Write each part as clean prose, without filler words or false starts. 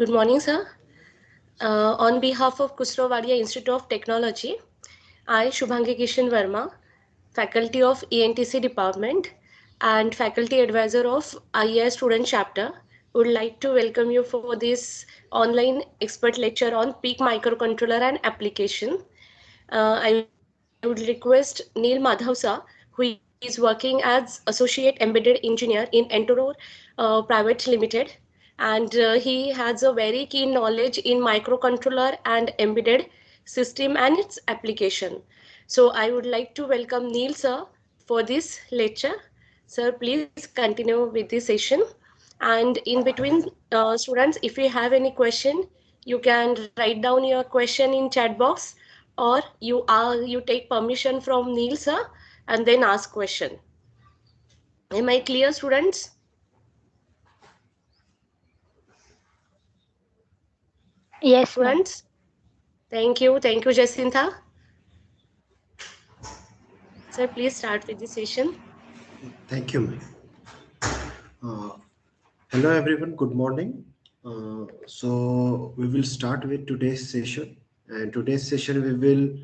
Good morning, sir. On behalf of Kusrowadia Institute of Technology, I, Shubhangi Kishan Verma, faculty of ENTC department and faculty advisor of IAS student chapter, would like to welcome you for this online expert lecture on PEAK microcontroller and application. I would request Neil Madhav sir, who is working as Associate Embedded Engineer in Entoro Private Limited, and he has a very keen knowledge in microcontroller and embedded system and its application. So I would like to welcome Neil sir for this lecture. Sir, please continue with the session. And in between, students, if you have any question, you can write down your question in chat box, or you take permission from Neil sir and then ask question. Am I clear, students? Yes, ma'am. Students, thank you, Jacinta. Sir, please start with the session. Thank you, ma'am. Uh, Hello, everyone. Good morning. So we will start with today's session. And today's session, we will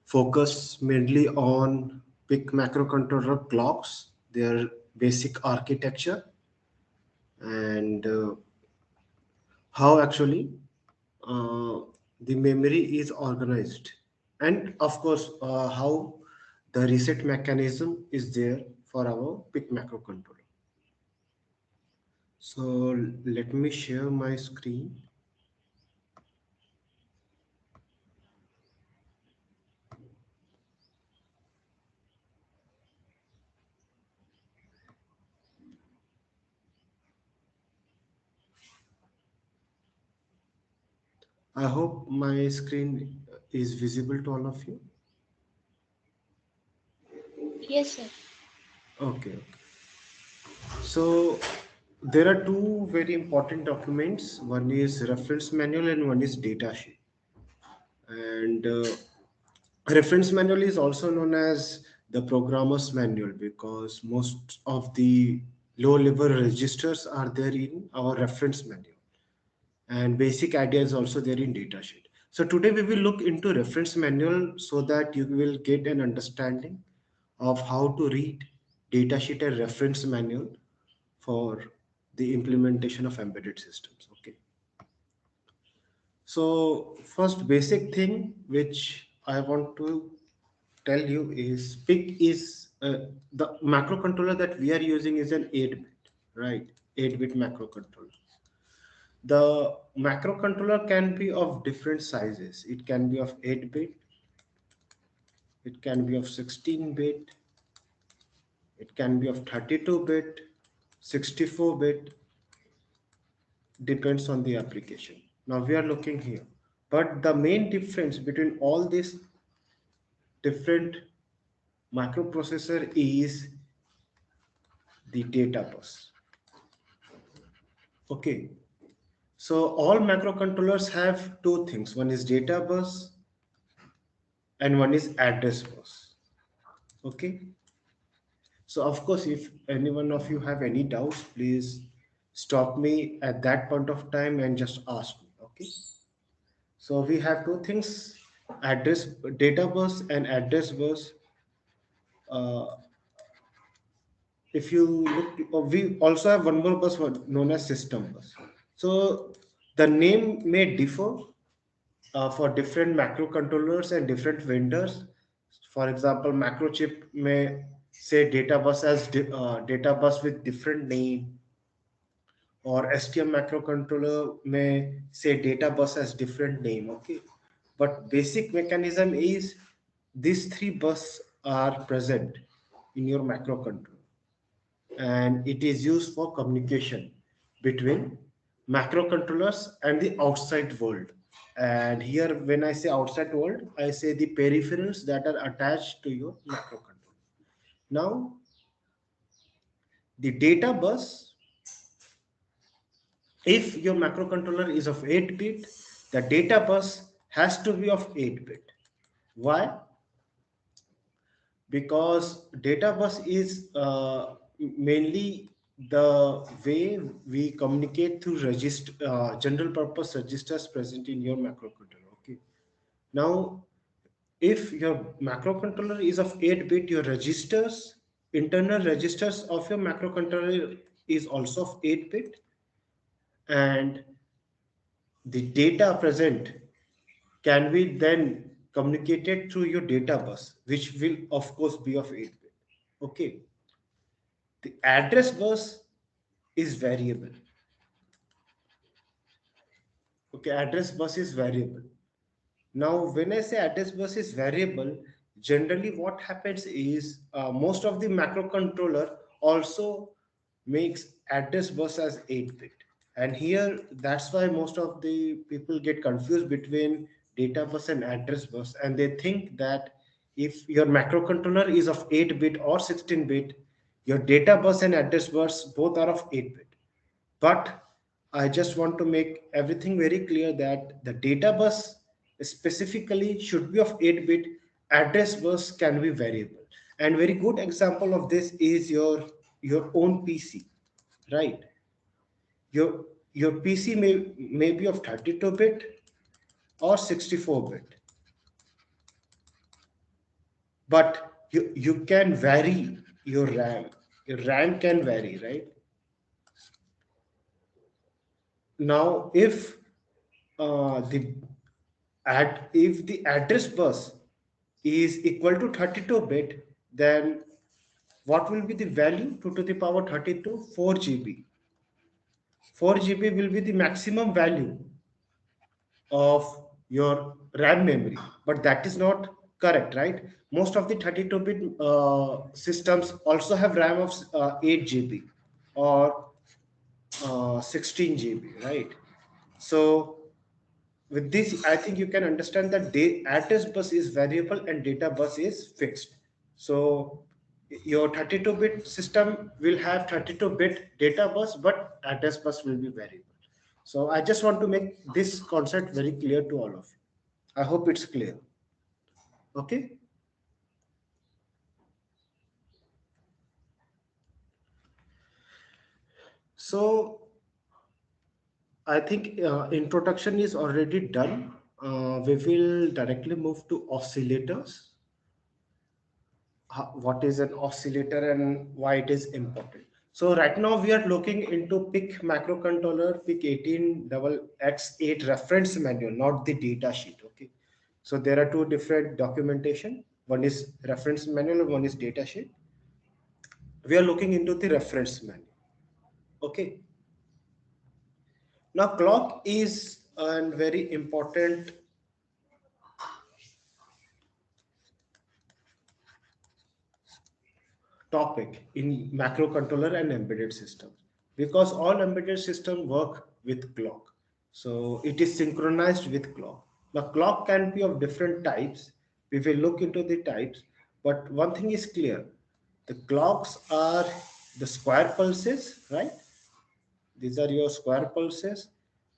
focus mainly on big microcontroller clocks, their basic architecture, and how actually uh, the memory is organized. And of course, how the reset mechanism is there for our big microcontroller. So let me share my screen. I hope my screen is visible to all of you. Yes, sir. Okay, okay. So there are two very important documents. One is reference manual and one is data sheet. And reference manual is also known as the programmer's manual because most of the low level registers are there in our reference manual. And basic idea is also there in datasheet. So today we will look into reference manual so that you will get an understanding of how to read datasheet and reference manual for the implementation of embedded systems. Okay. So first basic thing which I want to tell you is PIC is the macrocontroller that we are using is an 8-bit, right? 8-bit macrocontroller. The microcontroller can be of different sizes. It can be of 8-bit, it can be of 16-bit, it can be of 32-bit, 64-bit, depends on the application. Now we are looking here. But the main difference between all these different microprocessor is the data bus. Okay. So all microcontrollers have two things. One is data bus and one is address bus. Okay. So of course, if any one of you have any doubts, please stop me at that point of time and just ask me. Okay. So we have two things: address data bus and address bus. Uh, if you look, we also have one more bus known as system bus. So the name may differ for different macrocontrollers and different vendors. For example, Macrochip may say data bus as data bus with different name, or STM microcontroller may say data bus as different name. Okay, but basic mechanism is these three bus are present in your microcontroller, and it is used for communication between macrocontrollers and the outside world. And here, when I say outside world, I say the peripherals that are attached to your microcontroller. Now, the data bus, if your microcontroller is of 8-bit, the data bus has to be of 8-bit. Why? Because data bus is mainly the way we communicate through register, general purpose registers present in your microcontroller. Okay. Now, if your microcontroller is of 8-bit, your registers, internal registers of your microcontroller is also of 8-bit, and the data present can be then communicated through your data bus, which will of course be of 8-bit. Okay. The address bus is variable. Okay, address bus is variable. Now, when I say address bus is variable, generally what happens is most of the microcontroller also makes address bus as 8-bit. And here, that's why most of the people get confused between data bus and address bus. And they think that if your microcontroller is of 8-bit or 16-bit, your data bus and address bus both are of 8-bit. But I just want to make everything very clear that the data bus specifically should be of 8-bit, address bus can be variable. And very good example of this is your own PC, right? Your your PC may be of 32-bit or 64-bit, but you can vary your RAM. Your RAM can vary, right? Now, if the address bus is equal to 32-bit, then what will be the value? 2 to the power 32, 4 GB. 4 GB will be the maximum value of your RAM memory, but that is not correct, right? Most of the 32-bit systems also have RAM of 8 GB or 16 GB, right? So with this, I think you can understand that address bus is variable and data bus is fixed. So your 32-bit system will have 32-bit data bus, but address bus will be variable. So I just want to make this concept very clear to all of you. I hope it's clear. Okay. So I think introduction is already done. We will directly move to oscillators. What is an oscillator and why it is important. So right now we are looking into PIC microcontroller PIC 18XX8 reference manual, not the data sheet. Okay. So there are two different documentation. One is reference manual and one is data sheet. We are looking into the reference manual. Okay. Now clock is a very important topic in microcontroller and embedded systems, because all embedded systems work with clock. So it is synchronized with clock. Now clock can be of different types. We will look into the types, but one thing is clear. The clocks are the square pulses, right? These are your square pulses,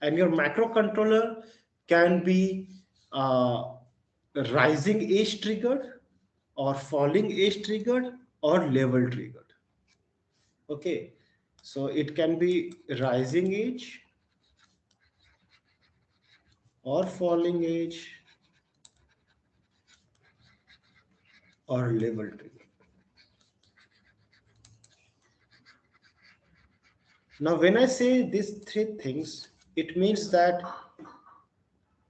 and your microcontroller can be rising edge triggered or falling edge triggered or level triggered. Okay, so it can be rising edge or falling edge or level triggered. Now, when I say these three things, it means that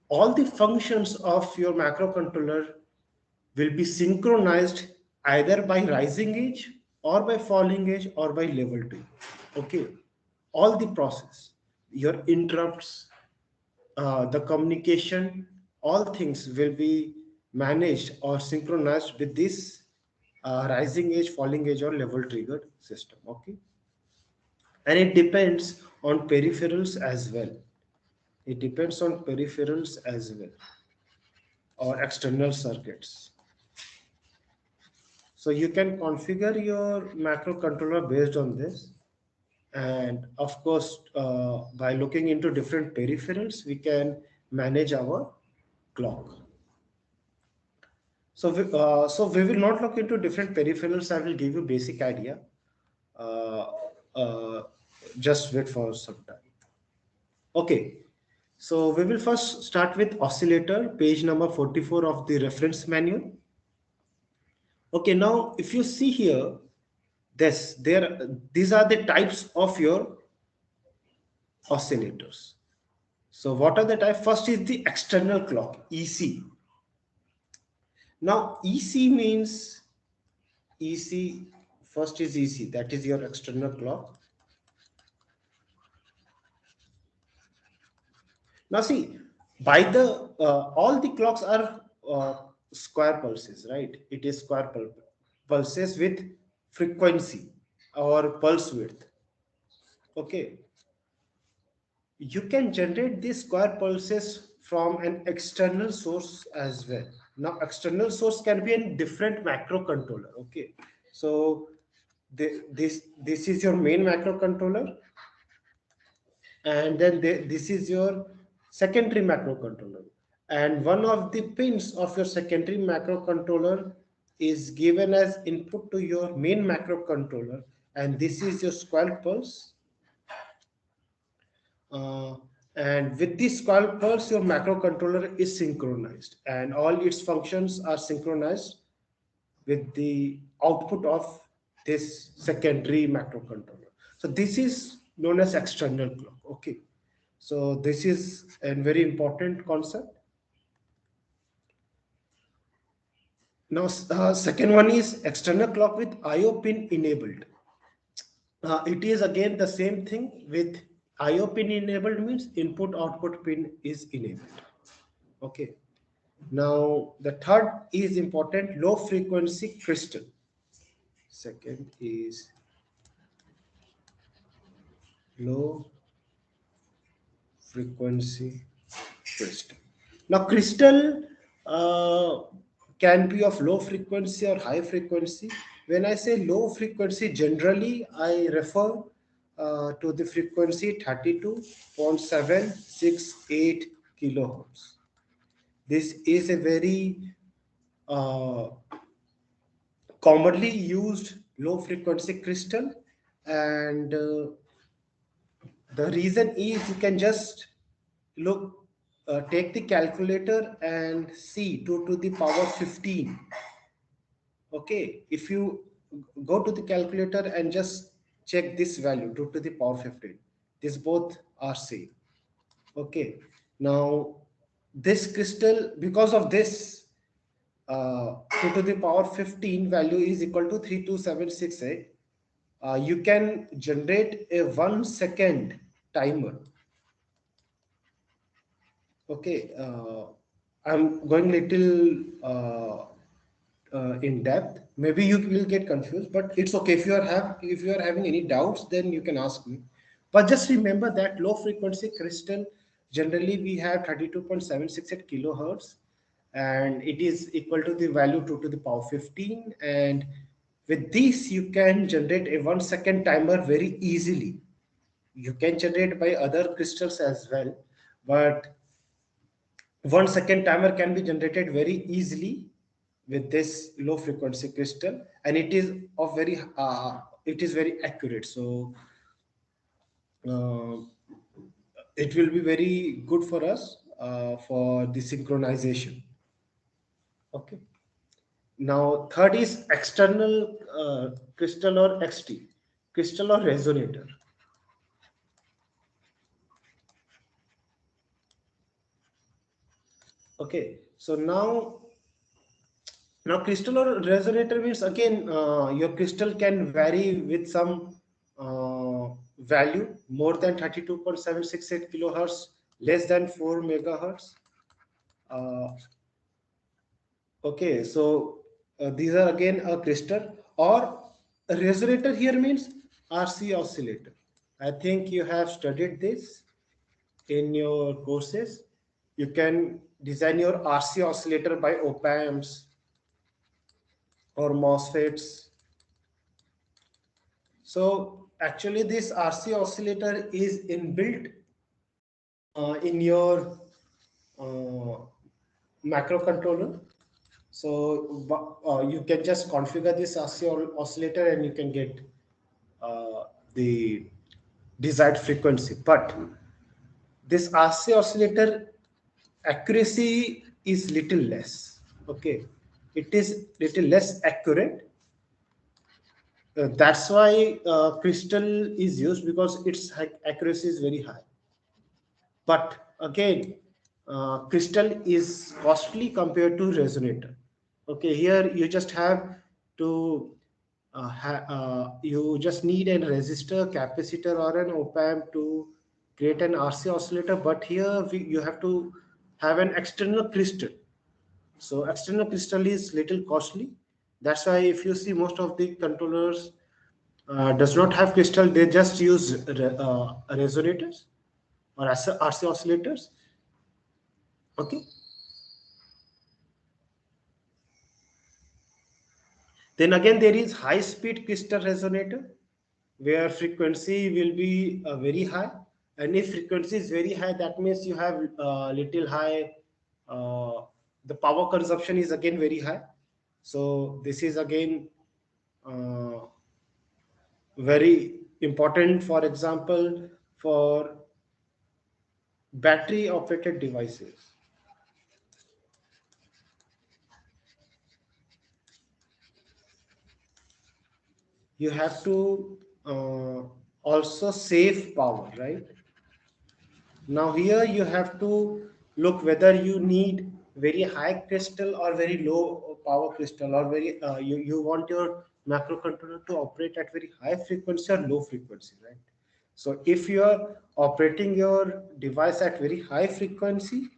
all the functions of your microcontroller will be synchronized either by rising edge or by falling edge or by level 2. Okay, all the process, your interrupts, the communication, all things will be managed or synchronized with this rising edge, falling edge, or level triggered system. Okay, and it depends on peripherals as well. It depends on peripherals as well, or external circuits. So you can configure your microcontroller based on this. And of course, by looking into different peripherals, we can manage our clock. So we will not look into different peripherals. I will give you basic idea. Just wait for some time. Okay, so we will first start with oscillator, page number 44 of the reference manual. Okay, now if you see here, these are the types of your oscillators. So what are the types? First is the external clock, EC. Now EC means EC, first is EC, that is your external clock. Now see, by the all the clocks are square pulses, right? It is square pulses with frequency or pulse width. Okay, you can generate these square pulses from an external source as well. Now external source can be a different macrocontroller. Okay, so this is your main macrocontroller, and then this is your secondary macrocontroller, and one of the pins of your secondary macrocontroller is given as input to your main macrocontroller, and this is your square pulse. uh, and with this square pulse your macrocontroller is synchronized and all its functions are synchronized with the output of this secondary macrocontroller. So this is known as external clock. Okay, so this is a very important concept. Now second one is external clock with IO pin enabled. It is again the same thing with IO pin enabled means input output pin is enabled. Okay, now the third is important, low frequency crystal. Second is low frequency crystal. Now crystal can be of low frequency or high frequency. When I say low frequency, generally I refer to the frequency 32.768 kilohertz. This is a very commonly used low frequency crystal, and the reason is you can just look, take the calculator and see 2 to the power 15. Okay, if you go to the calculator and just check this value 2 to the power 15, this both are same. Okay, now this crystal, because of this 2 to the power 15 value is equal to 32768, you can generate a 1 second timer. Okay, I'm going little in depth. Maybe you will get confused, but it's okay. If you are having any doubts, then you can ask me. But just remember that low frequency crystal, generally we have 32.768 kilohertz, and it is equal to the value 2 to the power 15. And with this, you can generate a 1 second timer very easily. You can generate by other crystals as well, but 1 second timer can be generated very easily with this low frequency crystal, and it is of very accurate. So it will be very good for us for the synchronization. Okay, now third is external crystal or XT, crystal or resonator. Okay, so now crystal or resonator means again your crystal can vary with some value more than 32.768 kilohertz, less than 4 megahertz. Okay, so these are again a crystal, or a resonator here means RC oscillator. I think you have studied this in your courses. You can design your RC oscillator by op amps or MOSFETs. So actually this RC oscillator is inbuilt in your macrocontroller. So you can just configure this RC oscillator and you can get the desired frequency. But this RC oscillator accuracy is little less. Okay, it is little less accurate. That's why crystal is used, because its accuracy is very high. But again, crystal is costly compared to resonator. Okay, here you just have to you just need a resistor, capacitor, or an op amp to create an RC oscillator. But here you have to have an external crystal. So external crystal is little costly. That's why if you see most of the controllers does not have crystal, they just use resonators or RC oscillators. Okay. Then again, there is high speed crystal resonator, where frequency will be very high. And if frequency is very high, that means you have little high, the power consumption is again very high. So this is again uh, very important, for example, for battery operated devices. You have to also save power, right? Now here you have to look whether you need very high crystal or very low power crystal, or very you want your microcontroller to operate at very high frequency or low frequency, right? So if you are operating your device at very high frequency,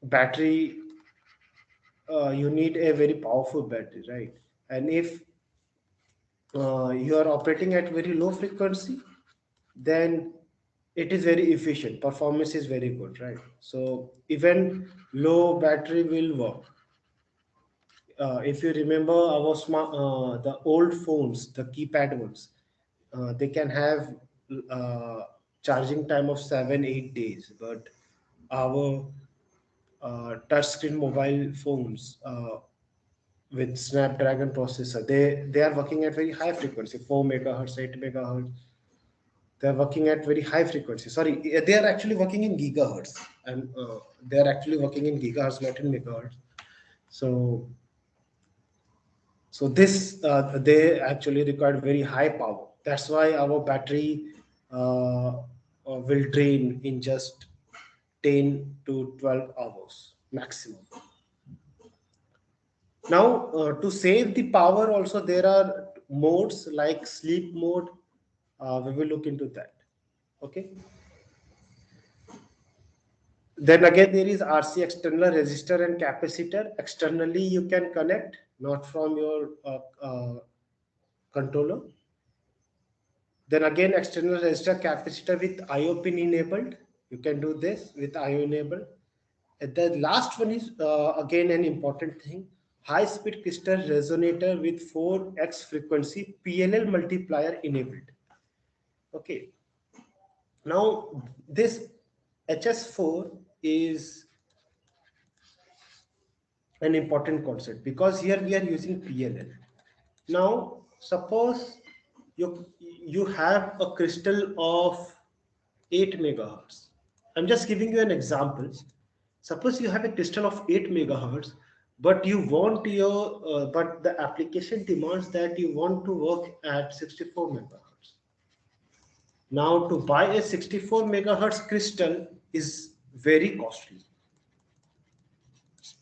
battery, you need a very powerful battery, right? And if you are operating at very low frequency, then it is very efficient, performance is very good, right? So even low battery will work. If you remember our the old phones, the keypad ones, they can have charging time of 7-8 days, but our touchscreen mobile phones with Snapdragon processor, they are working at very high frequency, 4 megahertz, 8 megahertz. They're working at very high frequency. Sorry, they are actually working in gigahertz, and they are actually working in gigahertz, not in megahertz. So, this they actually require very high power. That's why our battery will drain in just 10 to 12 hours maximum. Now, to save the power, also there are modes like sleep mode. We will look into that. Okay. Then again, there is RC external resistor and capacitor. Externally, you can connect, not from your controller. Then again, external resistor capacitor with IO pin enabled. You can do this with IO enabled. And the last one is again an important thing: high speed crystal resonator with 4x frequency PLL multiplier enabled. Okay. Now this HS4 is an important concept, because here we are using PLL. Now, suppose you have a crystal of 8 megahertz. I'm just giving you an example. Suppose you have a crystal of 8 megahertz, but you want your but the application demands that you want to work at 64 megahertz. Now, to buy a 64 megahertz crystal is very costly,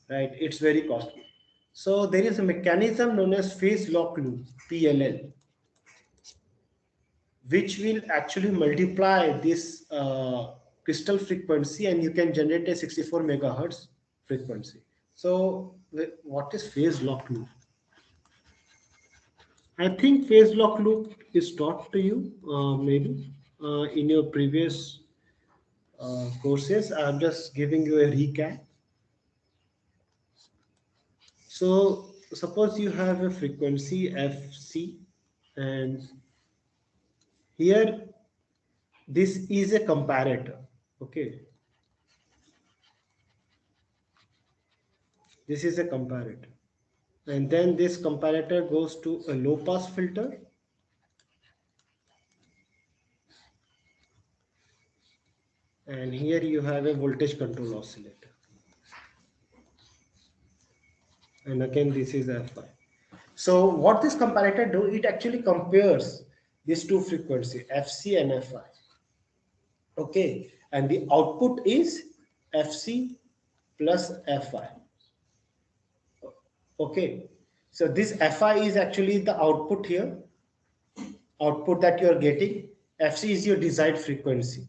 right? It's very costly. So there is a mechanism known as phase lock loop, PLL, which will actually multiply this crystal frequency, and you can generate a 64 megahertz frequency. So what is phase lock loop? I think phase lock loop is taught to you maybe in your previous courses. I'm just giving you a recap. So suppose you have a frequency FC, and here this is a comparator. Okay, this is a comparator, and then this comparator goes to a low pass filter, And here you have a voltage control oscillator. And again, this is Fi. So what this comparator do, it actually compares these two frequencies, Fc and Fi. Okay, and the output is Fc plus Fi. Okay, so this Fi is actually the output here, output that you are getting. Fc is your desired frequency.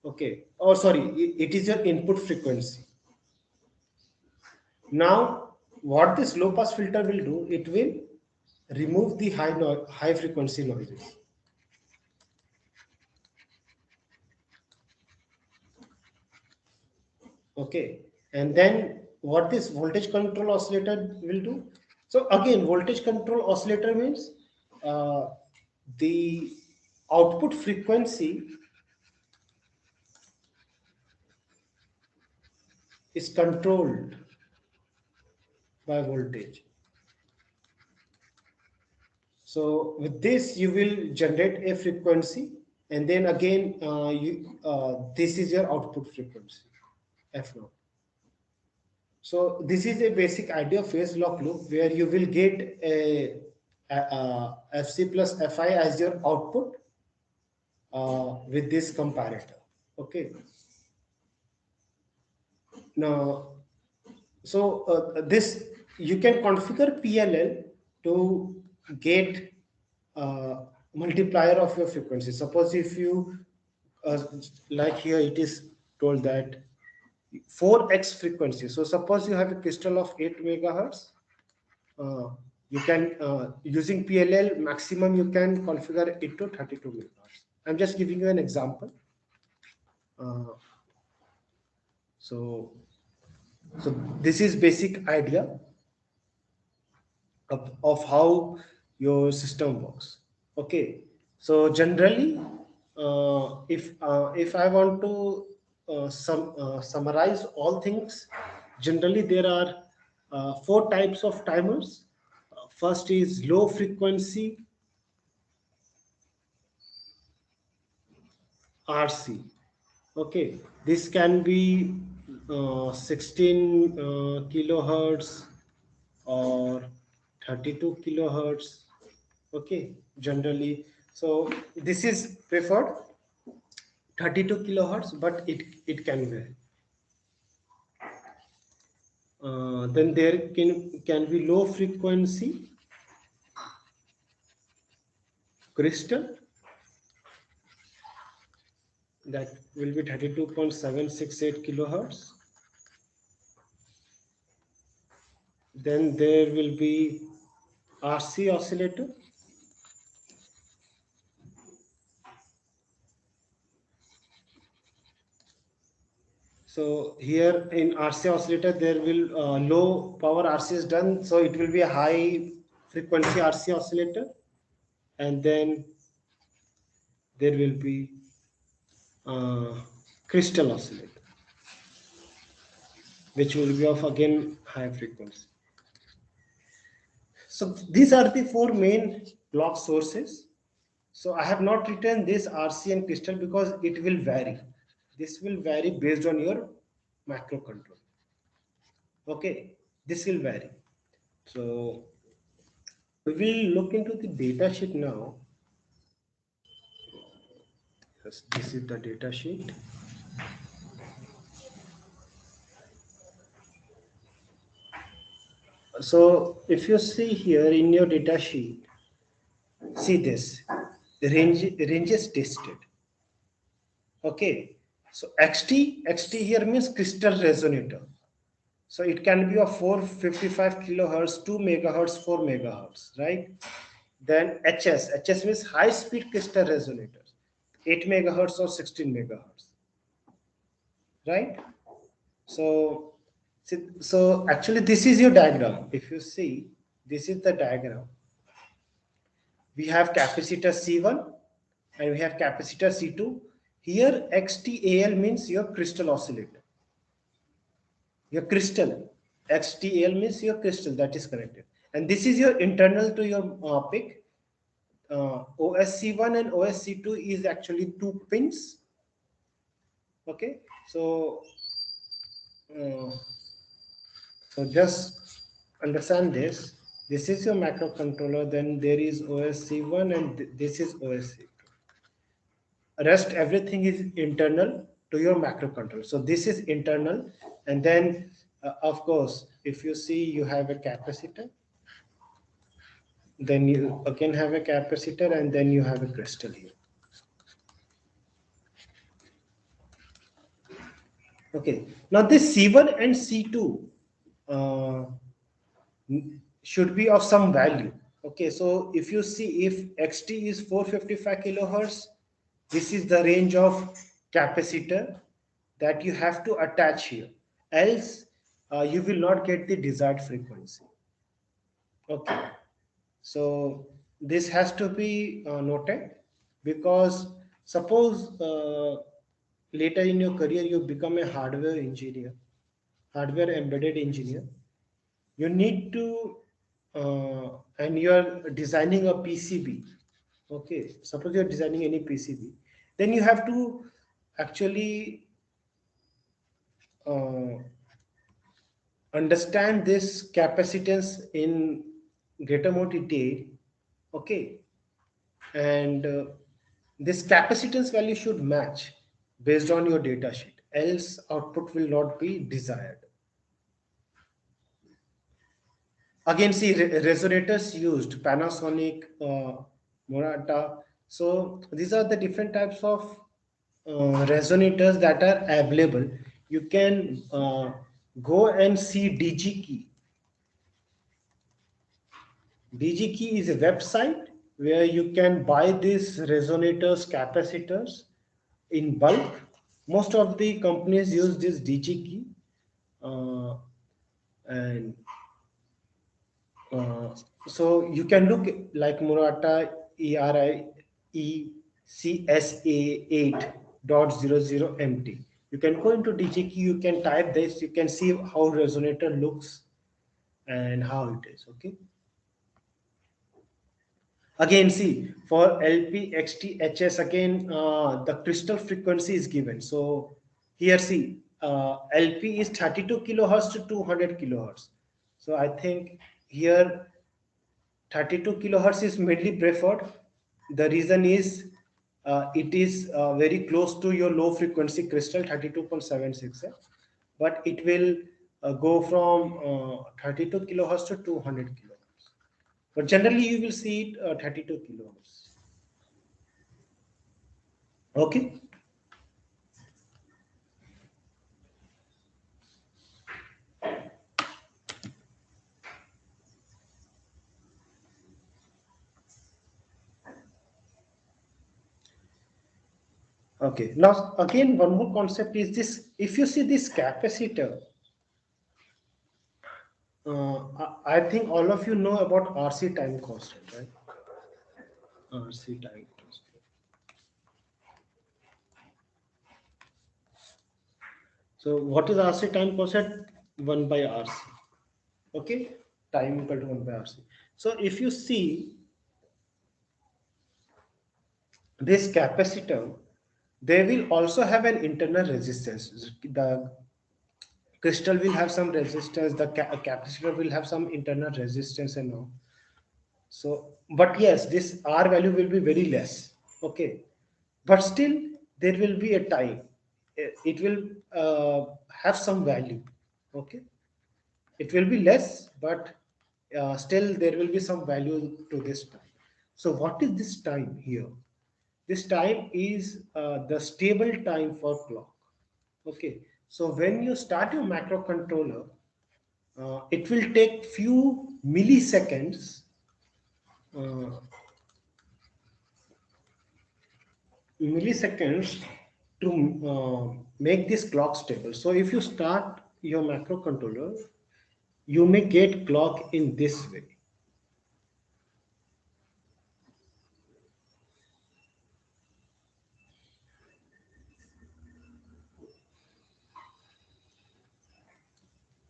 Okay, oh sorry, it is your input frequency. Now, what this low pass filter will do, it will remove the high frequency noises. Okay, and then what this voltage control oscillator will do? So again, voltage control oscillator means the output frequency is controlled by voltage. So with this, you will generate a frequency, and then again, this is your output frequency, F0. So this is a basic idea of phase lock loop where you will get a Fc plus Fi as your output with this comparator. Okay. Now, so this you can configure PLL to get multiplier of your frequency. Suppose if you like here it is told that 4x frequency. So suppose you have a crystal of 8 megahertz. You can using PLL maximum you can configure it to 32 megahertz. I'm just giving you an example. So this is basic idea of how your system works. Okay, so generally if I want to summarize all things, generally there are 4 types of timers. First is low frequency RC. Okay, this can be 16 kilohertz or 32 kilohertz. Okay, generally, so this is preferred 32 kilohertz, but it can vary. Then there can be low frequency crystal, that will be 32.768 kilohertz. Then there will be RC oscillator. So here in RC oscillator, there will low power RC is done. So it will be a high frequency RC oscillator. And then there will be crystal oscillator, which will be of again high frequency. So these are the 4 main clock sources. So I have not written this RC and crystal because it will vary. This will vary based on your microcontroller. Okay, this will vary. So we will look into the data sheet now. Yes, this is the data sheet. So if you see here in your data sheet, see this ranges tested. Okay, so XT here means crystal resonator. So it can be of 455 kilohertz, 2 megahertz, 4 megahertz, right? Then HS means high speed crystal resonators, 8 megahertz or 16 megahertz, right? So actually this is your diagram. If you see, this is the diagram. We have capacitor C1 and we have capacitor C2. Here XTAL means your crystal oscillator. Your crystal, XTAL means your crystal that is connected. And this is your internal to your PIC. OSC1 and OSC2 is actually 2 pins. Okay, so uh, just understand this. This is your microcontroller. Then there is OSC1 and this is OSC2. Rest everything is internal to your microcontroller. So this is internal, and then of course, if you see, you have a capacitor, then you again have a capacitor, and then you have a crystal here. Okay, now this C1 and C2 uh, should be of some value. Okay, so if you see, if xt is 455 kilohertz, this is the range of capacitor that you have to attach here, else you will not get the desired frequency. Okay, so this has to be noted, because suppose later in your career you become a hardware engineer, hardware embedded engineer, you need to and you are designing a PCB. Okay, suppose you are designing any PCB, then you have to actually uh, understand this capacitance in greater more detail. Okay, and this capacitance value should match based on your data sheet, else output will not be desired. Again, see, resonators used Panasonic, Murata. So these are the different types of resonators that are available. You can go and see DG Key. DG Key is a website where you can buy these resonators, capacitors in bulk. Most of the companies use this DG Key, and so you can look like Murata ERIECSA8.00MT. You can go into DGQ, you can type this, you can see how resonator looks and how it is. Okay. Again, see, for LP, XT, HS, again, the crystal frequency is given. So here, see, LP is 32 kilohertz to 200 kilohertz. So I think here 32 kilohertz is mainly preferred. The reason is it is very close to your low frequency crystal 32.76, but it will go from 32 kilohertz to 200 kilohertz. But generally you will see it 32 kilohertz. Okay. Okay. Now again, one more concept is this. If you see this capacitor, I think all of you know about RC time constant, right? RC time constant. So what is RC time constant? 1 by RC. Okay, time equal to 1 by RC. So if you see this capacitor, they will also have an internal resistance. The crystal will have some resistance, the capacitor will have some internal resistance and all. So, but yes, this R value will be very less. Okay, but still there will be a time. It will have some value. Okay, it will be less, but still there will be some value to this time. So what is this time here? This time is the stable time for clock. Okay, so when you start your microcontroller, it will take few milliseconds uh, to make this clock stable. So if you start your microcontroller, you may get clock in this way.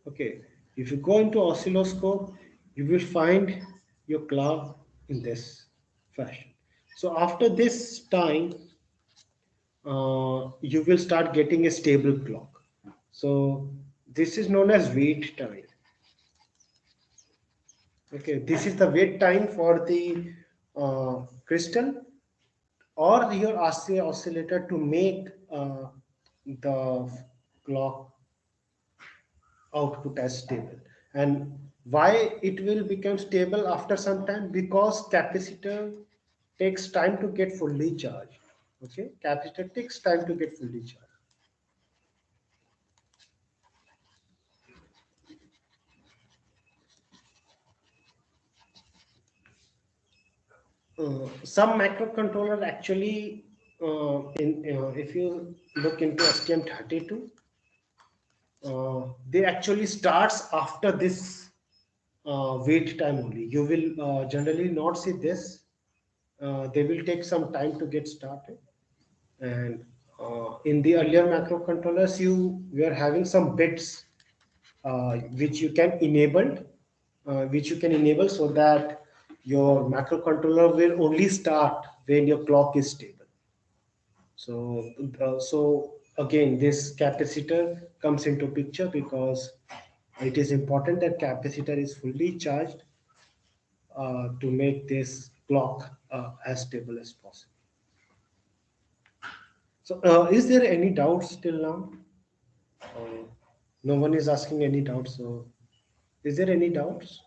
Okay, if you go into oscilloscope, you will find your clock in this fashion. So after this time, you will start getting a stable clock. So this is known as wait time. Okay, this is the wait time for the crystal or your RCA oscillator to make the clock output as stable. And why it will become stable after some time? Because capacitor takes time to get fully charged. Okay, capacitor takes time to get fully charged. Some microcontroller actually if you look into STM32, they actually starts after this wait time only. You will generally not see this. They will take some time to get started. And in the earlier microcontrollers, you were having some bits which you can enable so that your microcontroller will only start when your clock is stable. So again, this capacitor comes into picture because it is important that capacitor is fully charged to make this clock as stable as possible. So is there any doubts till now? No one is asking any doubts. So is there any doubts?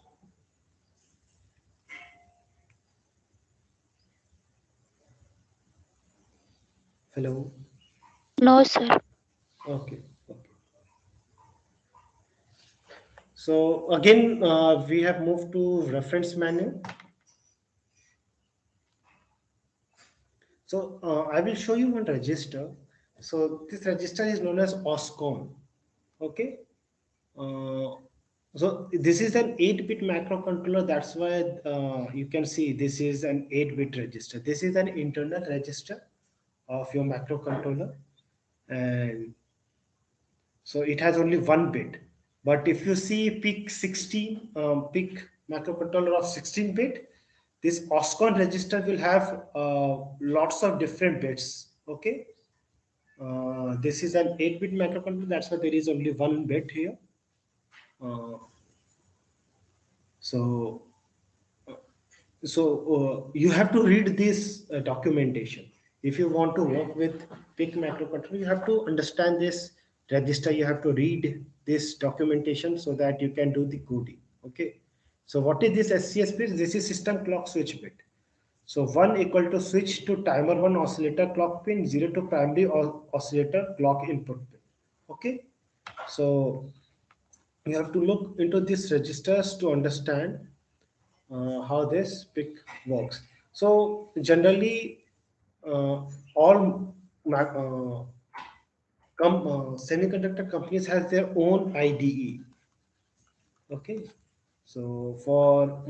Hello. No, sir. Okay. Okay. So again, we have moved to reference manual. So I will show you one register. So this register is known as OSCON. Okay. Uh, so this is an 8-bit microcontroller. That's why you can see this is an 8-bit register. This is an internal register of your microcontroller, and so it has only 1 bit. But if you see PIC 16, PIC microcontroller of 16-bit, this OSCON register will have lots of different bits. Okay, this is an 8-bit microcontroller. That's why there is only 1 bit here. Uh, so you have to read this documentation. If you want to work with PIC microcontroller, you have to understand this register. You have to read this documentation so that you can do the coding. Okay. So what is this SCS bit? This is system clock switch bit. So 1 equal to switch to timer 1 oscillator clock pin, 0 to primary oscillator clock input pin. Okay. So you have to look into these registers to understand how this PIC works. So generally, all semiconductor companies has their own IDE. Okay, so for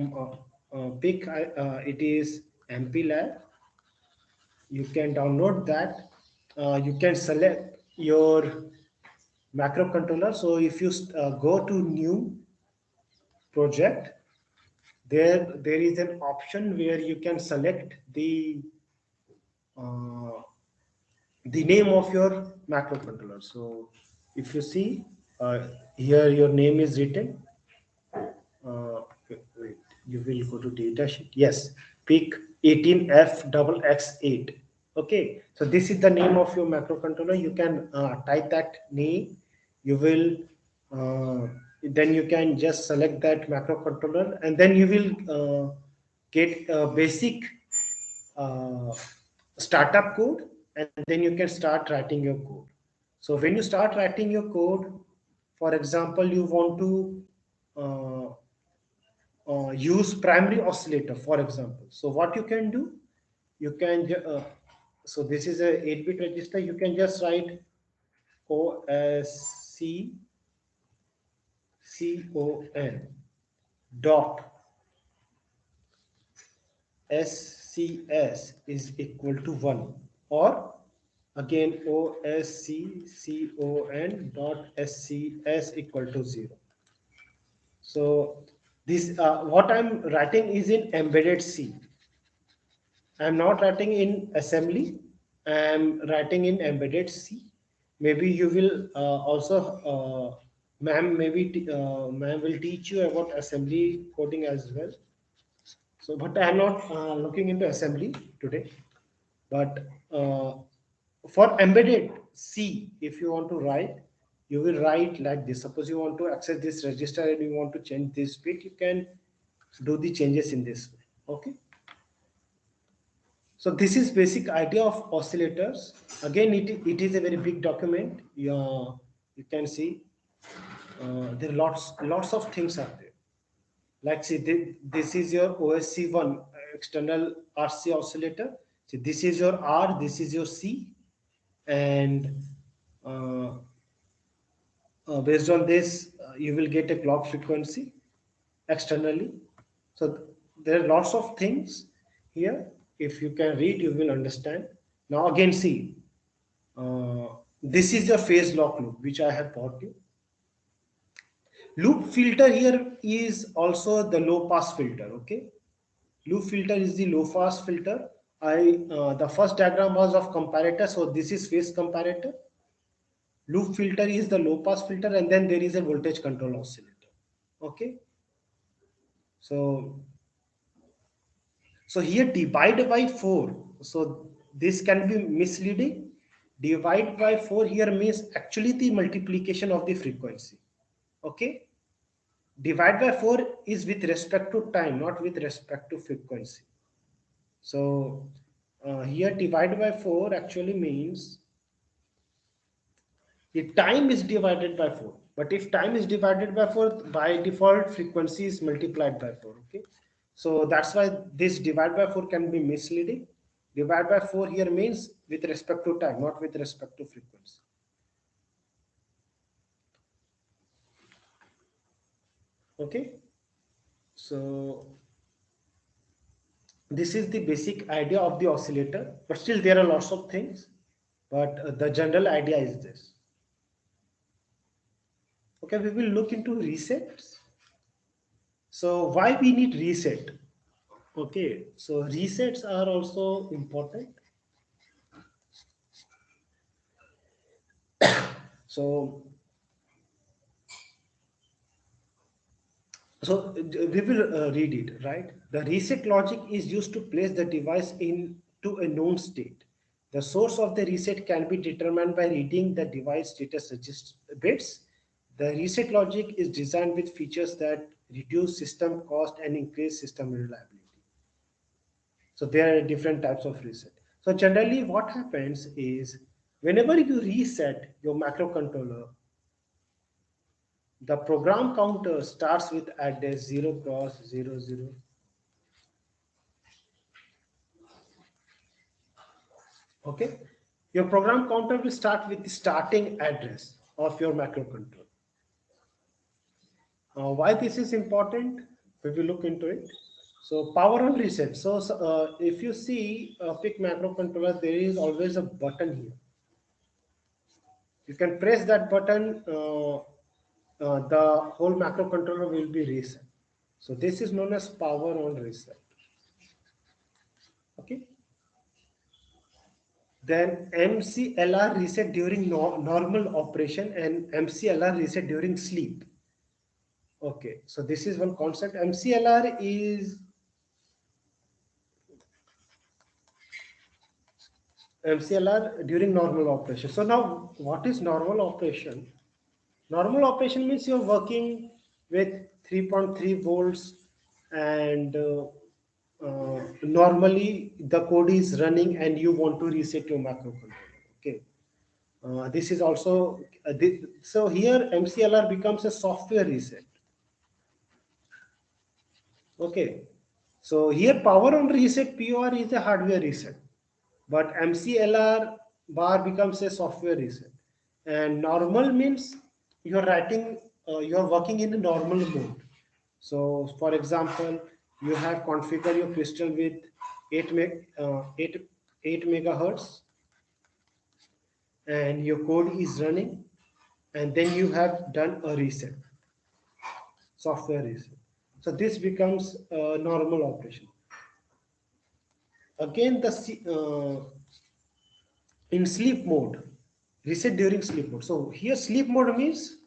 PIC, it is MPLAB. You can download that. You can select your macrocontroller. So if you go to new project, there is an option where you can select uh, the name of your macrocontroller. So if you see here your name is written, wait, you will go to datasheet. Yes, PIC 18F XX8. Okay, so this is the name of your macrocontroller. You can type that name. You will then you can just select that macrocontroller, and then you will get a basic uh, startup code, and then you can start writing your code. So when you start writing your code, for example, you want to use primary oscillator, for example. So what you can do, you can so this is a 8-bit register. You can just write OSC CON dot SCS is equal to 1, or again OSCCON dot SCS equal to 0. So this what I'm writing is in embedded C. I'm not writing in assembly. I'm writing in embedded C. Maybe you will ma'am, ma'am will teach you about assembly coding as well. So, but I'm not looking into assembly today. But for embedded C, if you want to write, you will write like this. Suppose you want to access this register and you want to change this bit, you can do the changes in this way. Okay. So this is basic idea of oscillators. Again, it is a very big document. You can see there are lots of things are there. Like see, this is your OSC1 external RC oscillator. See, this is your R, this is your C, and uh, based on this, you will get a clock frequency externally. So there are lots of things here. If you can read, you will understand. Now again, see, this is the phase lock loop which I have taught you. Loop filter here is also the low pass filter. Okay, loop filter is the low pass filter. The first diagram was of comparator, so this is phase comparator. Loop filter is the low pass filter, and then there is a voltage control oscillator. Okay, so here divide by 4. So this can be misleading. Divide by 4 here means actually the multiplication of the frequency. Okay, divide by 4 is with respect to time, not with respect to frequency. So here divide by 4 actually means the time is divided by 4. But if time is divided by 4, by default frequency is multiplied by 4. Okay, so that's why this divide by 4 can be misleading. Divide by 4 here means with respect to time, not with respect to frequency. Okay, so this is the basic idea of the oscillator, but still there are lots of things, but the general idea is this. Okay, we will look into resets. So why we need reset? Okay, so resets are also important. So we will read it, right? The reset logic is used to place the device into a known state. The source of the reset can be determined by reading the device status register bits. The reset logic is designed with features that reduce system cost and increase system reliability. So there are different types of reset. So generally what happens is whenever you reset your microcontroller, the program counter starts with address 0 cross 0 0. Okay, your program counter will start with the starting address of your microcontroller. Why this is important? We will look into it. So power on reset. So if you see a PIC microcontroller, there is always a button here. You can press that button, the whole microcontroller will be reset. So this is known as power on reset. Okay. Then MCLR reset during normal operation and MCLR reset during sleep. Okay, so this is one concept. MCLR is MCLR during normal operation. So now what is normal operation? Normal operation means you're working with 3.3 volts and normally the code is running and you want to reset your microcontroller. Okay. This is also, so here MCLR becomes a software reset. Okay. So here power on reset POR is a hardware reset, but MCLR bar becomes a software reset. And normal means you're writing, you're working in a normal mode. So for example, you have configured your crystal with 8 megahertz and your code is running, and then you have done a reset, software reset. So this becomes a normal operation. Again, in sleep mode, reset during sleep mode. So here sleep mode means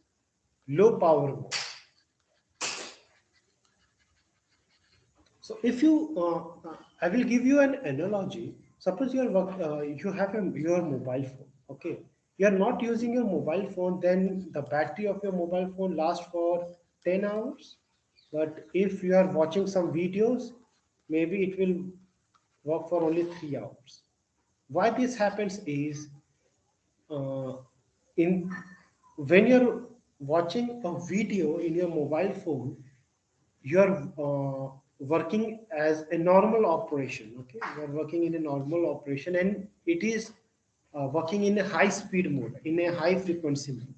low power mode. So if you, I will give you an analogy. Suppose you have your mobile phone. Okay, you are not using your mobile phone, then the battery of your mobile phone lasts for 10 hours. But if you are watching some videos, maybe it will work for only 3 hours. Why this happens is, uh, in when you're watching a video in your mobile phone, you are working as a normal operation. Okay, you are working in a normal operation, and it is working in a high speed mode, in a high frequency mode.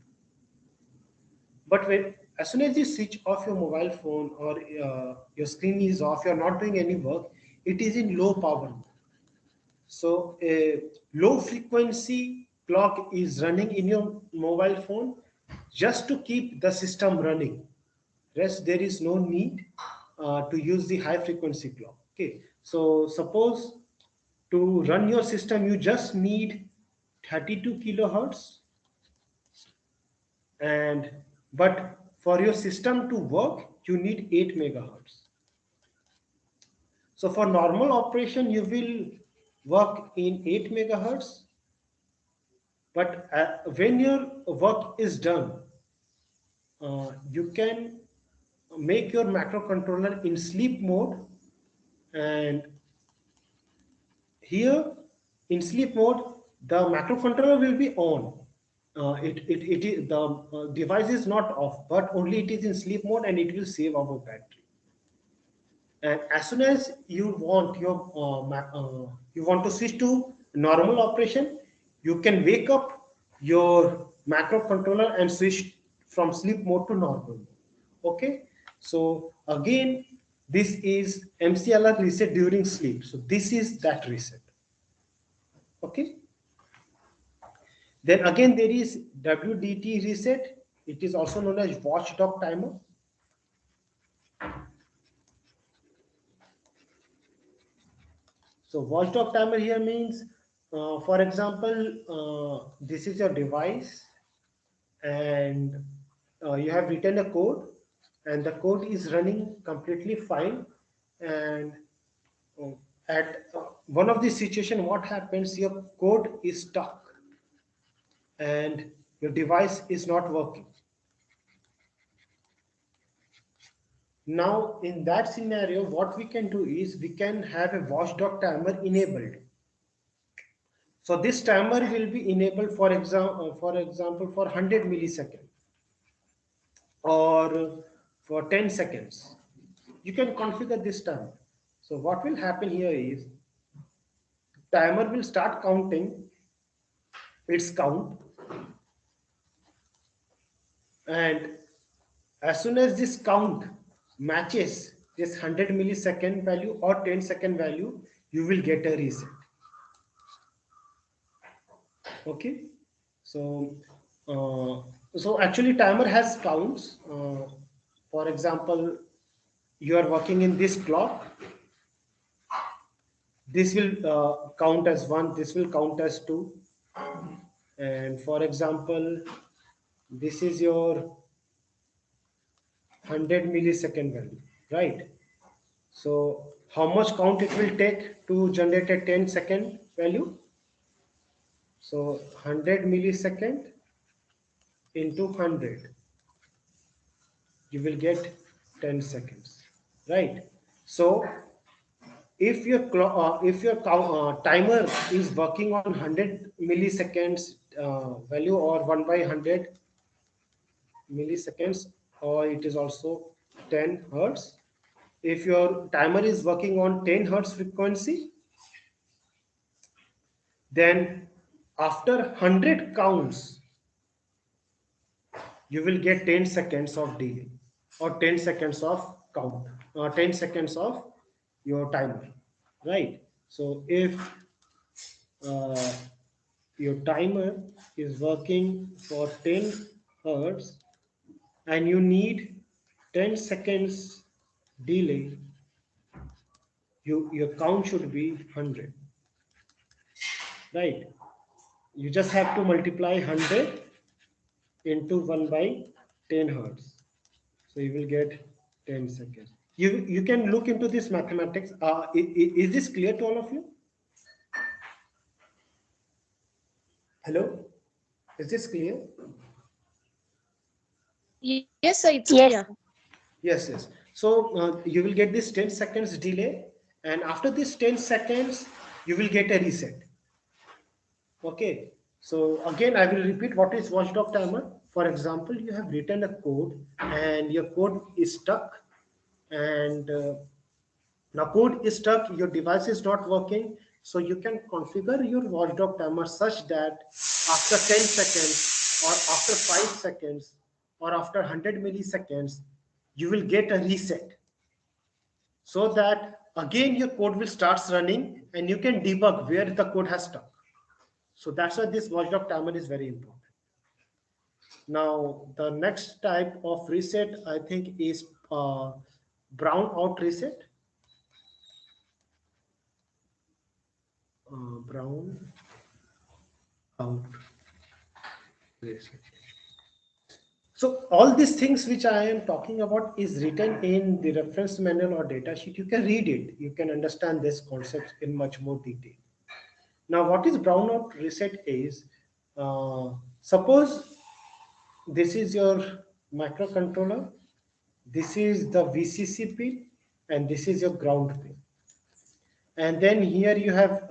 But when, as soon as you switch off your mobile phone, or your screen is off, you're not doing any work, it is in low power mode. So a low frequency clock is running in your mobile phone just to keep the system running. Rest, there is no need to use the high frequency clock. Okay, so suppose to run your system, you just need 32 kilohertz, and but for your system to work, you need 8 megahertz. So for normal operation, you will work in 8 megahertz, but when your work is done, you can make your microcontroller in sleep mode, and here in sleep mode the microcontroller will be on. It is the device is not off, but only it is in sleep mode, and it will save our battery. And as soon as you want your you want to switch to normal operation, you can wake up your microcontroller and switch from sleep mode to normal mode. Okay, so again, this is MCLR reset during sleep. So this is that reset. Okay, then again there is WDT reset. It is also known as watchdog timer. So watchdog timer here means, for example, this is your device, and you have written a code, and the code is running completely fine. And uh, at one of these situation, what happens? Your code is stuck, and your device is not working. Now, in that scenario, what we can do is we can have a watchdog timer enabled. So this timer will be enabled, for example, for 100 milliseconds or for 10 seconds. You can configure this timer. So what will happen here is timer will start counting its count, and as soon as this count matches this 100 millisecond value or 10-second value, you will get a reset. Okay, so so actually timer has counts. For example, you are working in this clock, this will count as 1, this will count as 2, and for example this is your 100 millisecond value, right? So how much count it will take to generate a 10-second value? So 100 millisecond into 100, you will get 10 seconds, right? So if your timer is working on 100 milliseconds value, or 1 by 100 milliseconds, or it is also 10 hertz. If your timer is working on 10 hertz frequency, then after 100 counts, you will get 10 seconds of delay, or 10 seconds of count, or 10 seconds of your timer, right? So if uh, your timer is working for 10 hertz and you need 10 seconds delay, your count should be 100, right? You just have to multiply 100 into 1 by 10 hertz. So you will get 10 seconds. You can look into this mathematics. Is this clear to all of you? Hello? Is this clear? Yes, sir, it's Yes. clear. Yes, yes. So you will get this 10 seconds delay, and after this 10 seconds, you will get a reset. Okay. So again, I will repeat what is watchdog timer. For example, you have written a code and your code is stuck, and now code is stuck, your device is not working. So you can configure your watchdog timer such that after 10 seconds or after 5 seconds or after 100 milliseconds, you will get a reset, so that again your code will start running and you can debug where the code has stuck. So that's why this watchdog timer is very important. Now the next type of reset I think is brown out reset. Brown out reset. So all these things which I am talking about is written in the reference manual or data sheet. You can read it. You can understand this concept in much more detail. Now, what is brownout reset is, suppose this is your microcontroller, this is the VCC pin, and this is your ground pin. And then here you have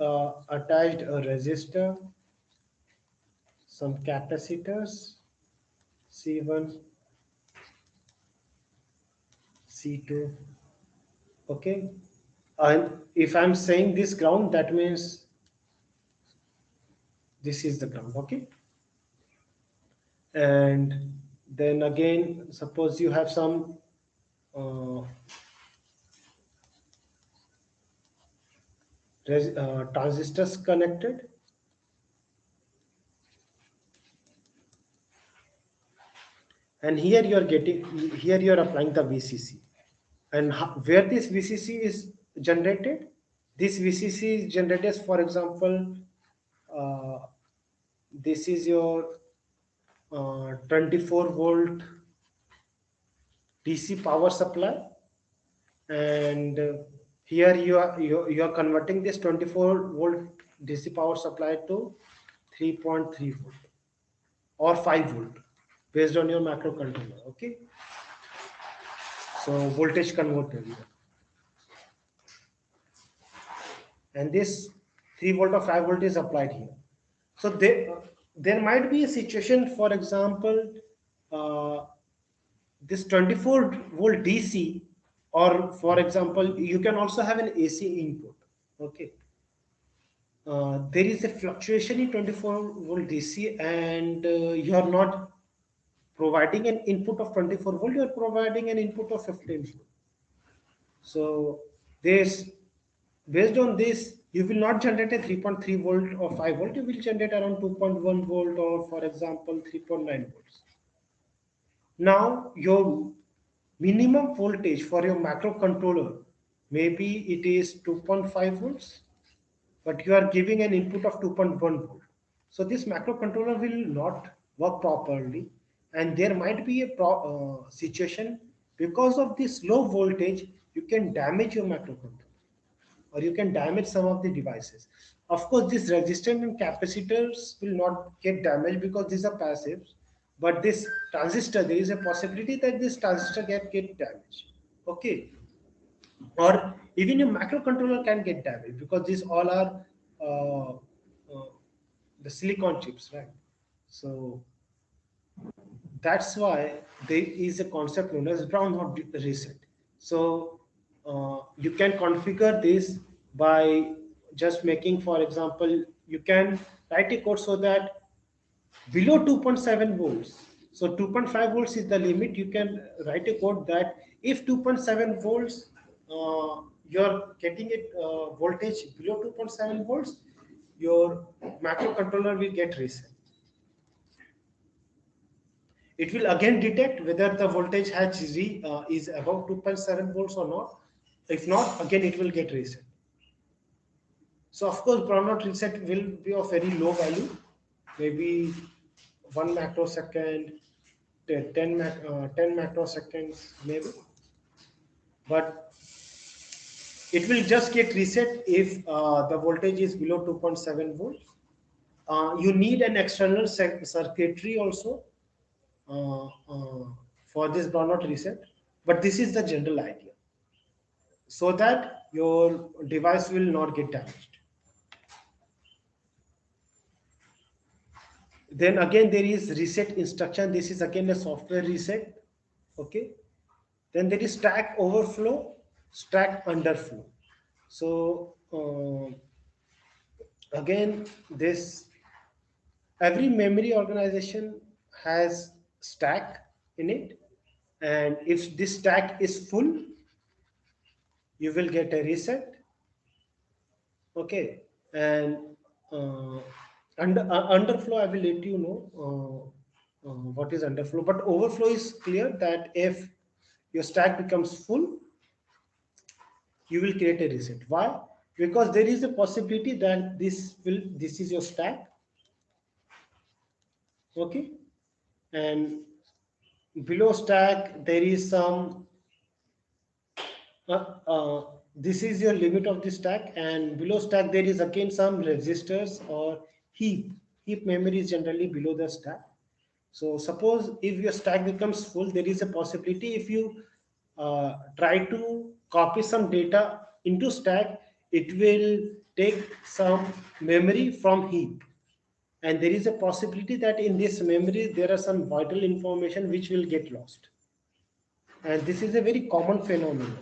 attached a resistor, some capacitors, C1, C2, okay. And if I'm saying this ground, that means this is the ground, okay. And then again, suppose you have some transistors connected, and here you are getting, here you are applying the VCC, and where this VCC is generated, this VCC is generated, for example, uh, this is your 24 volt DC power supply, and here you are converting this 24 volt DC power supply to 3.3 volt or 5 volt based on your microcontroller, okay. So voltage converter here, and this 3 volt or 5 volt is applied here. So there might be a situation, for example, uh, this 24 volt DC, or for example, you can also have an AC input, okay. There is a fluctuation in 24 volt DC, and you are not providing an input of 24 volt, you are providing an input of 15 volt. So this, based on this, you will not generate a 3.3 volt or 5 volt, you will generate around 2.1 volt, or for example 3.9 volts. Now your minimum voltage for your microcontroller, maybe it is 2.5 volts, but you are giving an input of 2.1 volt. So this microcontroller will not work properly, and there might be a situation, because of this low voltage, you can damage your microcontroller, or you can damage some of the devices. Of course, this resistance and capacitors will not get damaged because these are passives, but this transistor, there is a possibility that this transistor get damaged, okay. Or even your microcontroller can get damaged, because these all are uh, uh, the silicon chips, right? So that's why there is a concept known as brownouts reset. So you can configure this by just making, for example, you can write a code so that below 2.7 volts, so 2.5 volts is the limit, you can write a code that if 2.7 volts, you're getting it voltage below 2.7 volts, your microcontroller will get reset. It will again detect whether the voltage is above 2.7 volts or not. If not, again it will get reset. So of course, brownout reset will be of very low value, maybe 1 macrosecond, 10 macroseconds maybe, but it will just get reset if the voltage is below 2.7 volts. You need an external circuitry also for this brownout reset, but this is the general idea, so that your device will not get damaged. Then again there is reset instruction. This is again a software reset. Okay. Then there is stack overflow, stack underflow. So again, this every memory organization has stack in it, and if this stack is full, you will get a reset. Okay. And uh, underflow, I will let you know what is underflow, but overflow is clear that if your stack becomes full, you will create a reset. Why? Because there is a possibility that this is your stack. Okay. And below stack there is some this is your limit of the stack, and below stack there is again some registers or heap memory is generally below the stack. So suppose if your stack becomes full, there is a possibility if you try to copy some data into stack, it will take some memory from heap, and there is a possibility that in this memory there are some vital information which will get lost, and this is a very common phenomenon.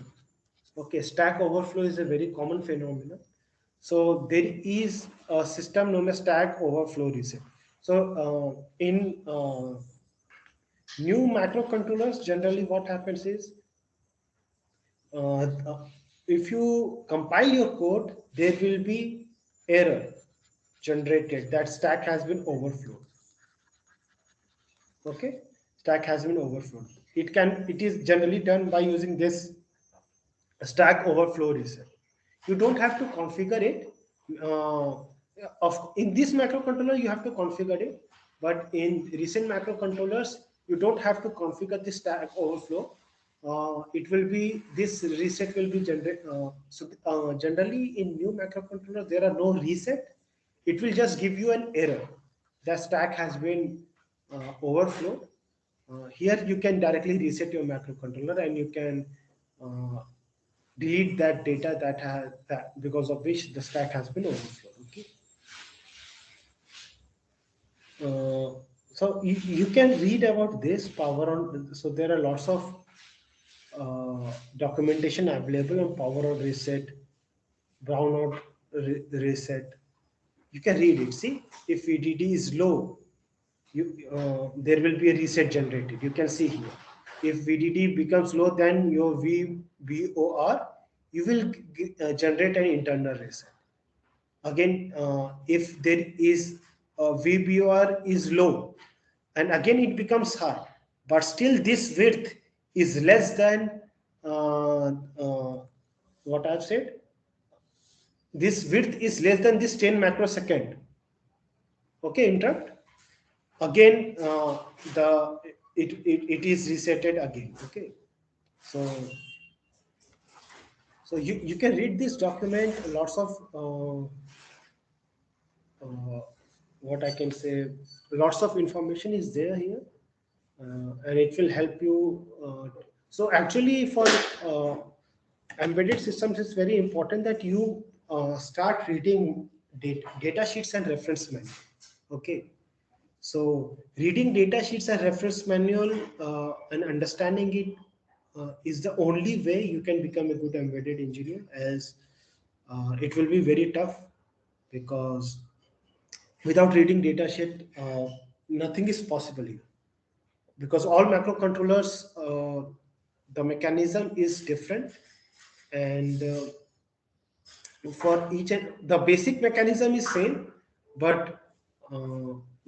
Okay, stack overflow is a very common phenomenon. So there is a system known as stack overflow reset. So in new microcontrollers, generally what happens is uh, uh, if you compile your code, there will be error generated that stack has been overflowed. Okay, stack has been overflowed. It is generally done by using this stack overflow reset. You don't have to configure it. In this microcontroller, you have to configure it, but in recent microcontrollers, you don't have to configure the stack overflow. It will be this reset will be generated. Generally, in new microcontrollers, there are no reset. It will just give you an error. The stack has been overflowed. Here, you can directly reset your microcontroller, and you can delete that data that because of which the stack has been overflowed. Okay. So you can read about this power on. So there are lots of documentation available on power on reset, brownout reset. You can read it. See, if VDD is low, there will be a reset generated. You can see here. If VDD becomes low, then your VBOR, you will generate an internal reset. Again, if there is VBOR is low, and again it becomes high, but still this width is less than what I've said. This width is less than this 10 macrosecond. Okay, interrupt. Again, it is resetted again. Okay, so you can read this document. Lots of what I can say, lots of information is there here, and it will help you. So actually, for embedded systems, it's very important that you start reading data sheets and reference manual. Okay, so reading data sheets and reference manual and understanding it is the only way you can become a good embedded engineer, as it will be very tough, because without reading data sheet, nothing is possible here. Because all microcontrollers, the mechanism is different, and for each and the basic mechanism is same, but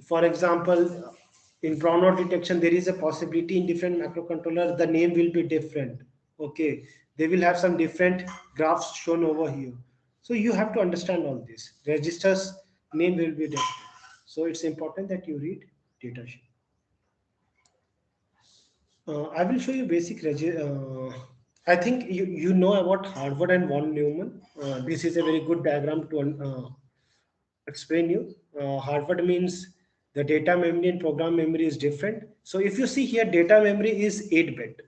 for example, in brownout detection, there is a possibility in different microcontroller the name will be different. Okay, they will have some different graphs shown over here. So you have to understand all this. Registers name will be different. So it's important that you read datasheet. I will show you basic. I think you know about Harvard and von Neumann. This is a very good diagram to explain you. Harvard means the data memory and program memory is different. So if you see here, data memory is 8-bit.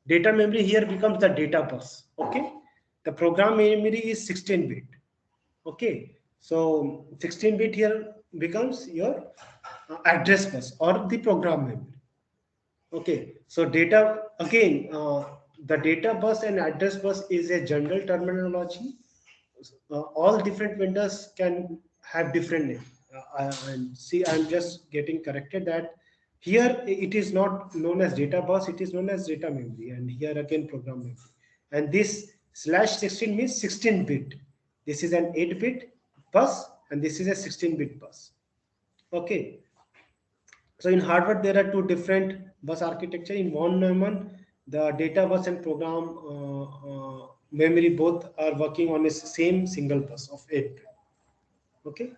Data memory here becomes the data bus. Okay, the program memory is 16-bit. Okay, so 16-bit here becomes your address bus or the program memory. Okay, so data again, the data bus and address bus is a general terminology. All different vendors can have different name. And see, I'm just getting corrected that here it is not known as data bus, it is known as data memory, and here again program memory. And this /16 means 16-bit. This is an 8-bit bus, and this is a 16-bit bus. Okay. So in Harvard, there are two different bus architecture. In von Neumann, the data bus and program memory both are working on a same single bus of 8. Okay.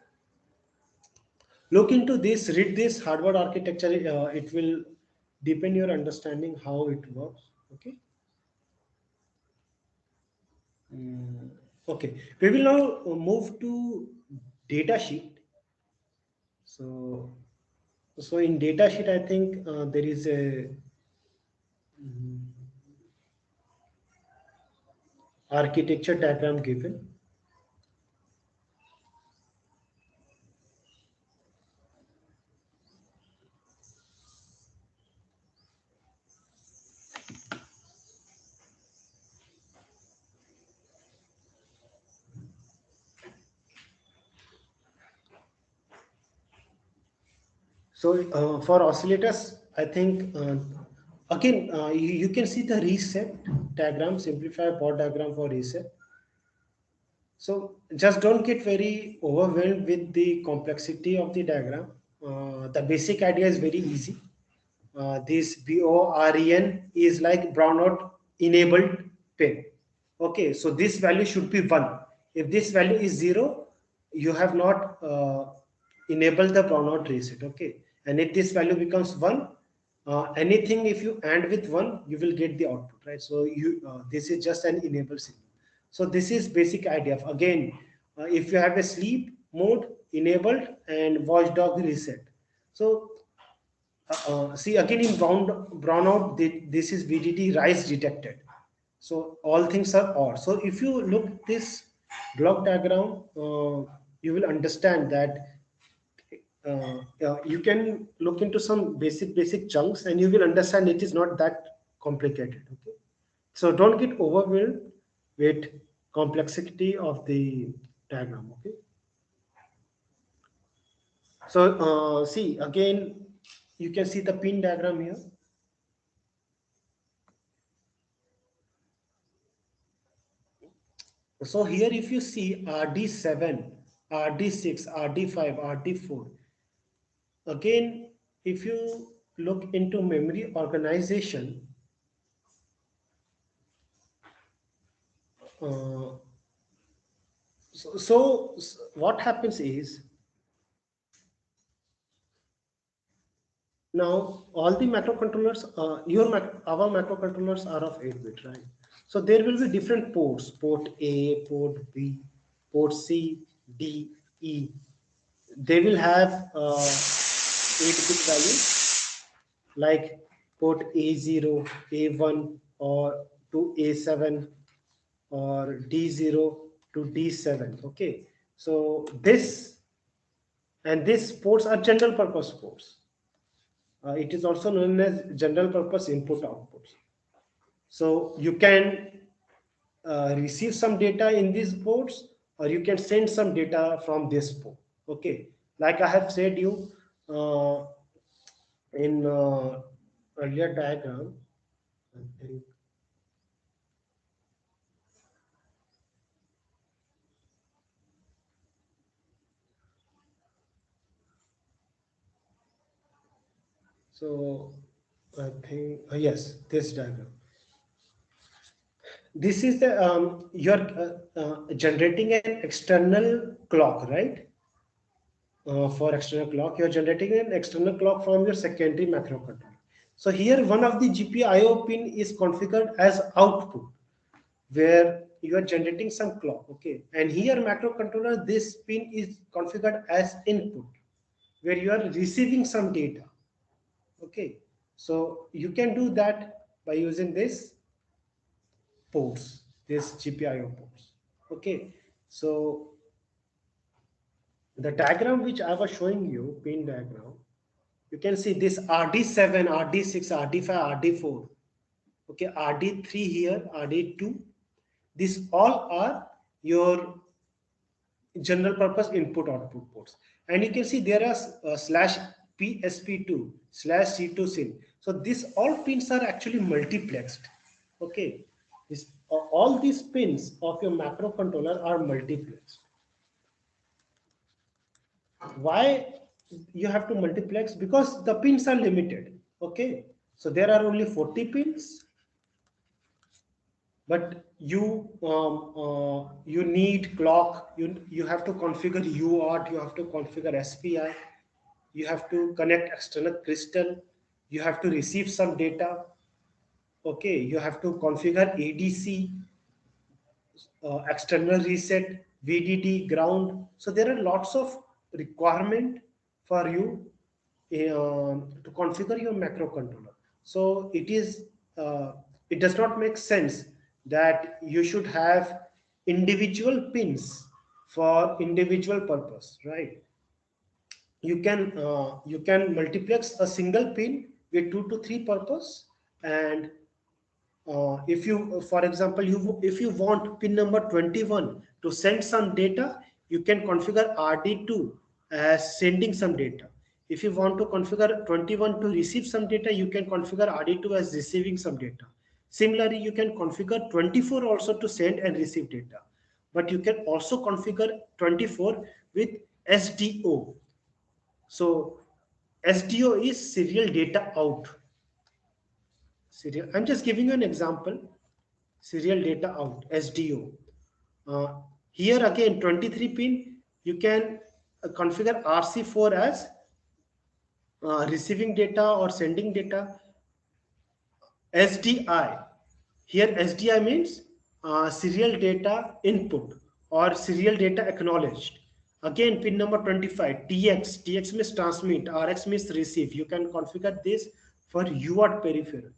Look into this, read this Harvard architecture. It will deepen your understanding how it works. Okay. Okay. We will now move to data sheet. So in data sheet, I think there is a architecture diagram given. So for oscillators, I think again you can see the reset diagram, simplify Bott diagram for reset. So just don't get very overwhelmed with the complexity of the diagram. The basic idea is very easy. This BOREN is like brownout enabled pin. Okay, so this value should be 1. If this value is 0, you have not enabled the brownout reset. Okay, and if this value becomes 1, anything if you AND with 1, you will get the output, right? So this is just an enable signal. So this is basic idea of, again, if you have a sleep mode enabled and watchdog reset. So see again in brownout, this is VDD rise detected. So all things are OR. So if you look this block diagram, you will understand that you can look into some basic chunks and you will understand it is not that complicated. Okay, so don't get overwhelmed with complexity of the diagram. Okay, so see again, you can see the pin diagram here. So here if you see RD7, RD6, RD5, RD4, again if you look into memory organization, so what happens is, now all the microcontrollers, our microcontrollers are of 8-bit, right? So there will be different ports: port A, port B, port C, D, E. They will have 8-bit values like port A0, A1, or to A7, or D0 to D7. Okay, so this and these ports are general purpose ports. It is also known as general purpose input outputs. So you can receive some data in these ports, or you can send some data from this port. Okay, like I have said you in earlier diagram, I think. So I think yes, this diagram. This is the you're generating an external clock, right? for external clock, you're generating an external clock from your secondary microcontroller. So here one of the GPIO pin is configured as output, where you are generating some clock, okay, and here microcontroller, this pin is configured as input, where you are receiving some data, okay. So you can do that by using this ports, this GPIO ports, okay. So the diagram which I was showing you, pin diagram, you can see this RD7, RD6, RD5, RD4, okay, RD3 here, RD2. These all are your general purpose input output ports. And you can see there are slash PSP2, slash C2 SIN. So these all pins are actually multiplexed. Okay. All these pins of your macrocontroller are multiplexed. Why you have to multiplex? Because the pins are limited. Okay. So there are only 40 pins, but you need clock, you have to configure UART, you have to configure SPI, you have to connect external crystal, you have to receive some data, okay, you have to configure ADC, external reset, VDD, ground. So there are lots of requirement for you to configure your microcontroller. So it does not make sense that you should have individual pins for individual purpose, right? You can multiplex a single pin with 2 to 3 purpose, and if you, for example, if you want pin number 21 to send some data, you can configure RD2 as sending some data. If you want to configure 21 to receive some data, you can configure RD2 as receiving some data. Similarly, you can configure 24 also to send and receive data, but you can also configure 24 with SDO. So SDO is serial data out. Serial. I'm just giving you an example. Serial data out, SDO. Here again, 23 pin, you can configure RC4 as receiving data or sending data. SDI. Here SDI means serial data input or serial data acknowledged. Again, pin number 25, TX. TX means transmit, RX means receive. You can configure this for UART peripheral.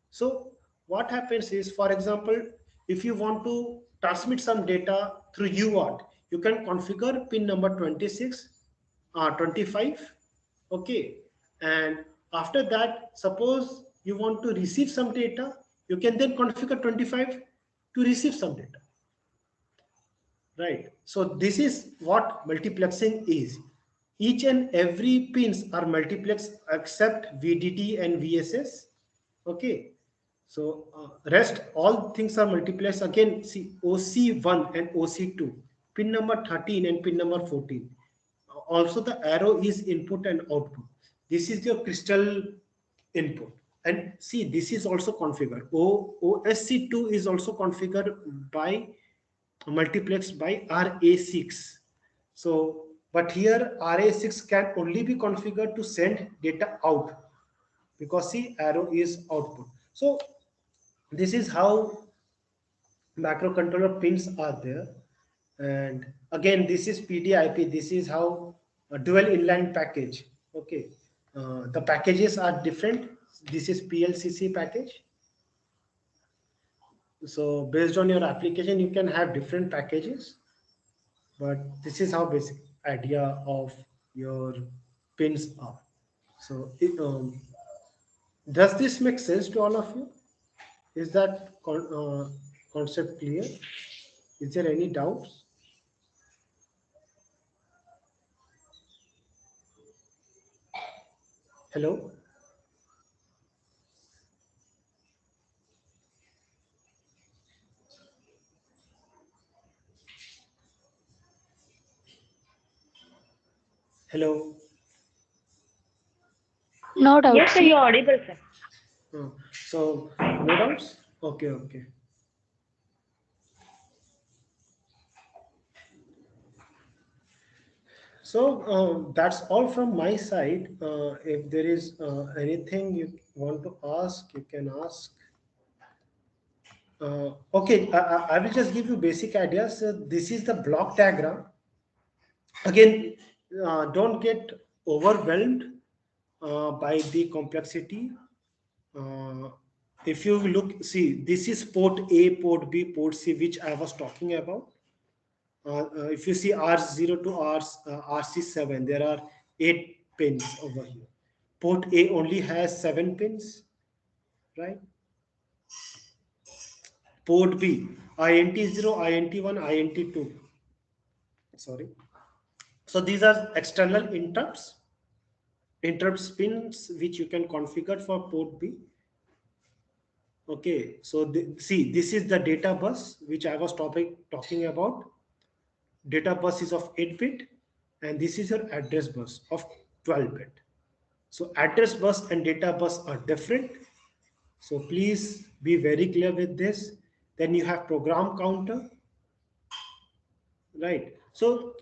So what happens is, for example, if you want to transmit some data through UART, you can configure pin number 26, 25, okay. And after that, suppose you want to receive some data, you can then configure 25 to receive some data, right? So this is what multiplexing is. Each and every pins are multiplexed except VDD and VSS, okay. So rest all things are multiplexed. Again, see OC1 and OC2, pin number 13 and pin number 14. Also the arrow is input and output. This is your crystal input. And see, this is also configured. OSC2 is also configured by multiplexed by RA6. So, but here RA6 can only be configured to send data out, because see, arrow is output. So this is how microcontroller pins are there. And again, this is PDIP. This is how a dual inline package, okay. The packages are different. This is PLCC package. So based on your application, you can have different packages, but this is how basic idea of your pins are. So does this make sense to all of you? Is that concept clear? Is there any doubts? Hello? Hello? No doubt. Yes, sir, you're audible, sir. So, no doubts? Okay, okay. That's all from my side. If there is anything you want to ask, you can ask. Okay, I will just give you basic ideas. This is the block diagram. Again, don't get overwhelmed by the complexity. Uh, if you look, see, this is port A, port B, port C, which I was talking about. If you see R0 to RC7, there are 8 pins over here. Port A only has 7 pins, right? Port B, INT0, INT1, INT2. Sorry. So these are external interrupt pins which you can configure for port B. Okay, so see, this is the data bus which I was talking about. Data bus is of 8-bit, and this is your address bus of 12-bit. So address bus and data bus are different. So please be very clear with this. Then you have program counter, right? So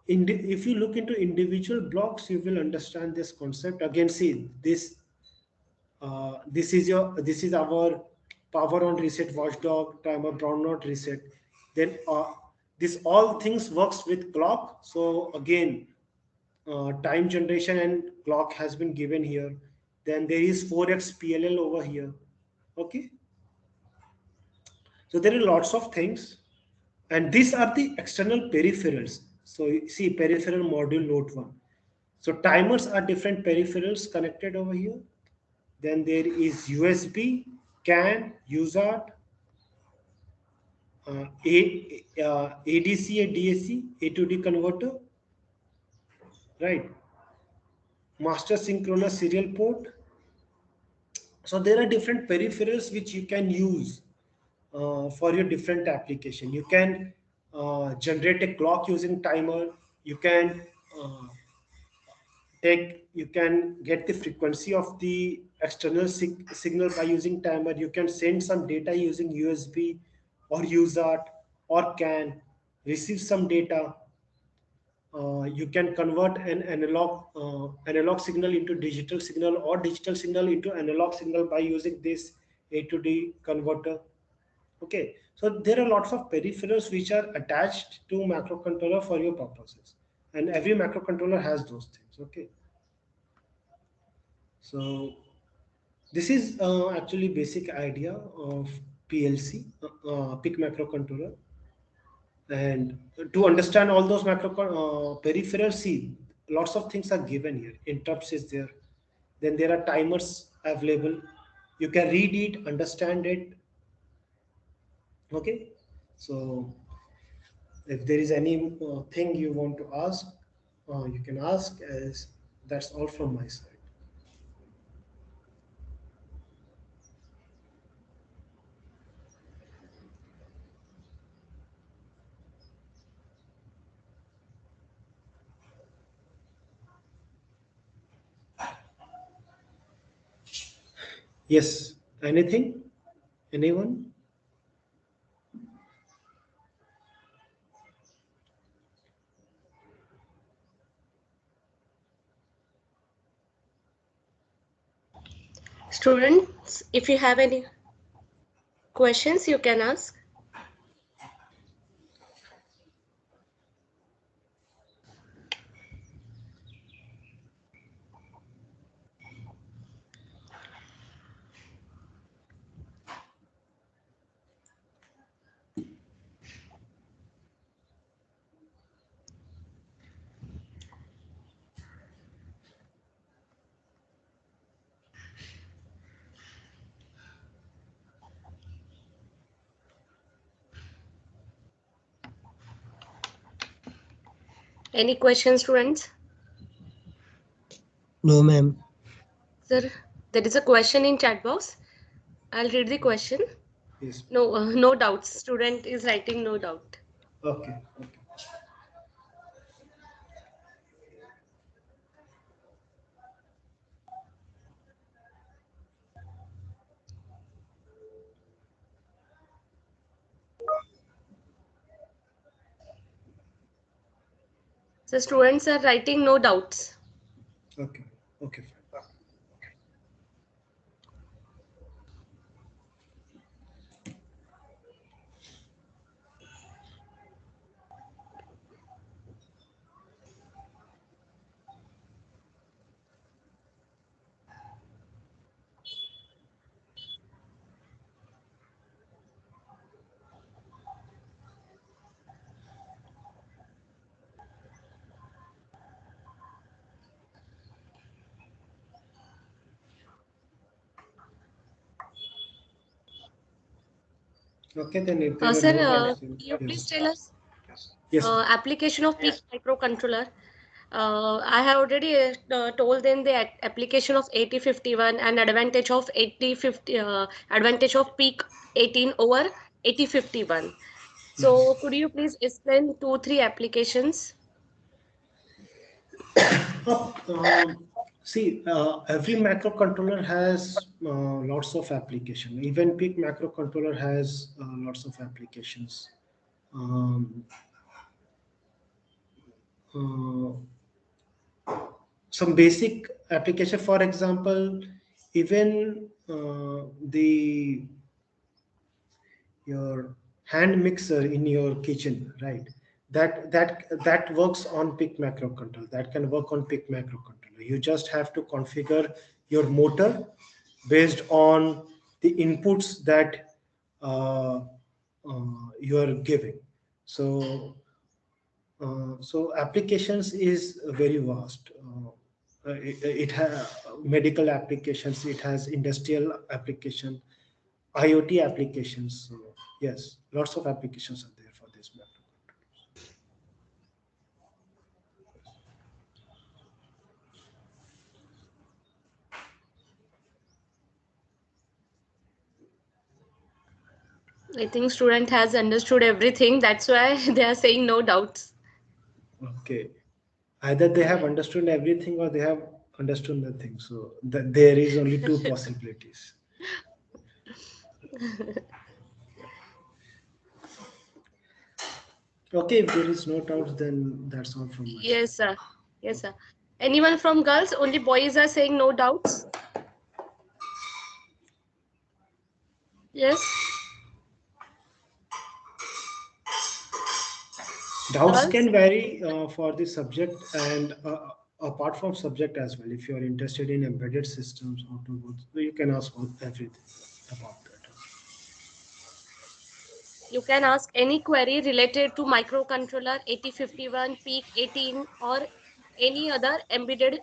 if you look into individual blocks, you will understand this concept. Again, see this. This is our power on reset, watchdog, timer, brown note reset. Then this all things works with clock. So again, time generation and clock has been given here. Then there is 4x PLL over here. Okay, so there are lots of things, and these are the external peripherals. So you see peripheral module note 1. So timers are different peripherals connected over here. Then there is USB, CAN, USART, ADC, a DAC, A to D converter, right? Master synchronous serial port. So there are different peripherals which you can use for your different application. You can generate a clock using timer. You can you can get the frequency of the external signal by using timer. You can send some data using USB or USART or CAN, receive some data. You can convert an analog signal into digital signal or digital signal into analog signal by using this A to D converter. Okay, so there are lots of peripherals which are attached to microcontroller for your purposes, and every microcontroller has those things. Okay, so this is actually basic idea of PLC, PIC microcontroller. And to understand all those peripherals, see, lots of things are given here. Interrupts is there. Then there are timers available. You can read it, understand it. Okay. So if there is any thing you want to ask, you can ask. As that's all from my side. Yes. Anything? Anyone? Students, if you have any questions, you can ask. Any questions, students? No, ma'am. Sir, there is a question in chat box. I'll read the question. Yes. No, no doubts. Student is writing no doubt. Okay. Okay. So students are writing no doubts. Okay. Okay. Fine. Okay, then if there are Sir, no doubts, you please yes. tell us Yes. application of peak microcontroller. I have already told them the application of 8051 and advantage of 8050, advantage of peak 18 over 8051. Yes. So could you please explain 2-3 applications? See, every microcontroller has lots of application. Even peak microcontroller has lots of applications. Um, uh, some basic application, for example, even your hand mixer in your kitchen, right? That works on PIC microcontroller. That can work on PIC microcontroller. You just have to configure your motor based on the inputs that you are giving. So applications is very vast. It has medical applications. It has industrial application, IoT applications. So yes, lots of applications are there for this microcontroller. I think student has understood everything. That's why they are saying no doubts. Okay, either they have understood everything or they have understood nothing. So there is only two possibilities. Okay, if there is no doubt, then that's all from my side. Yes, sir. Yes, sir. Anyone from girls? Only boys are saying no doubts. Yes. Doubts Girls. can vary for the subject and apart from subject as well. If you are interested in embedded systems or to both, so you can ask everything about that. You can ask any query related to microcontroller 8051, PEAK 18, or any other embedded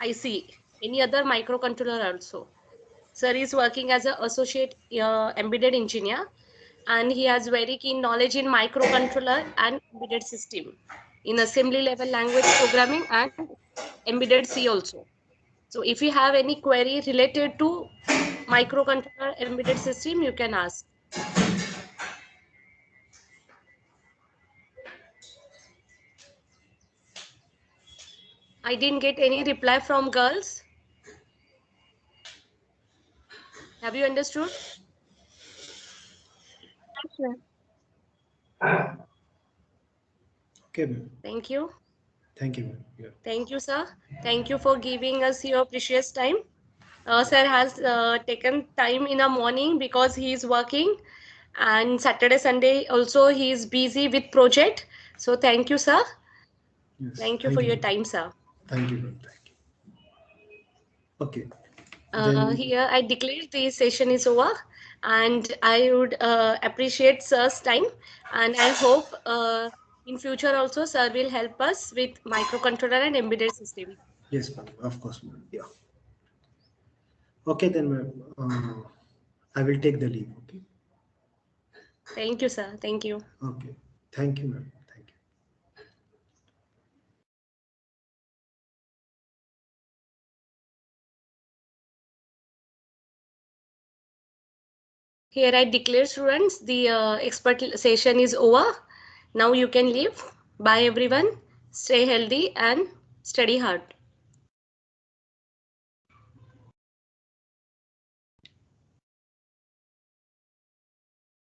IC, any other microcontroller also. Sir is working as an associate embedded engineer, and he has very keen knowledge in microcontroller and embedded system, in assembly level language programming and embedded C also. So if you have any query related to microcontroller embedded system, you can ask. I didn't get any reply from girls. Have you understood? Okay, ma'am. Thank you. Thank you, ma'am. Yeah. Thank you, sir. Thank you for giving us your precious time. Sir has taken time in the morning because he is working, and Saturday, Sunday also he is busy with project. So thank you, sir. Yes. Thank you Thank for you, your ma'am. time, sir. Thank you, ma'am. Thank you. Okay. Then Here I declare the session is over, and I would appreciate sir's time, and I hope in future also sir will help us with microcontroller and embedded system. yes, ma'am. Of course, ma'am. Yeah. Okay, then, ma'am. I will take the leave. Okay. Thank you, sir. Thank you. Okay. Thank you, ma'am. Thank you. Here I declare students the expert session is over. Now you can leave. Bye everyone. Stay healthy and study hard.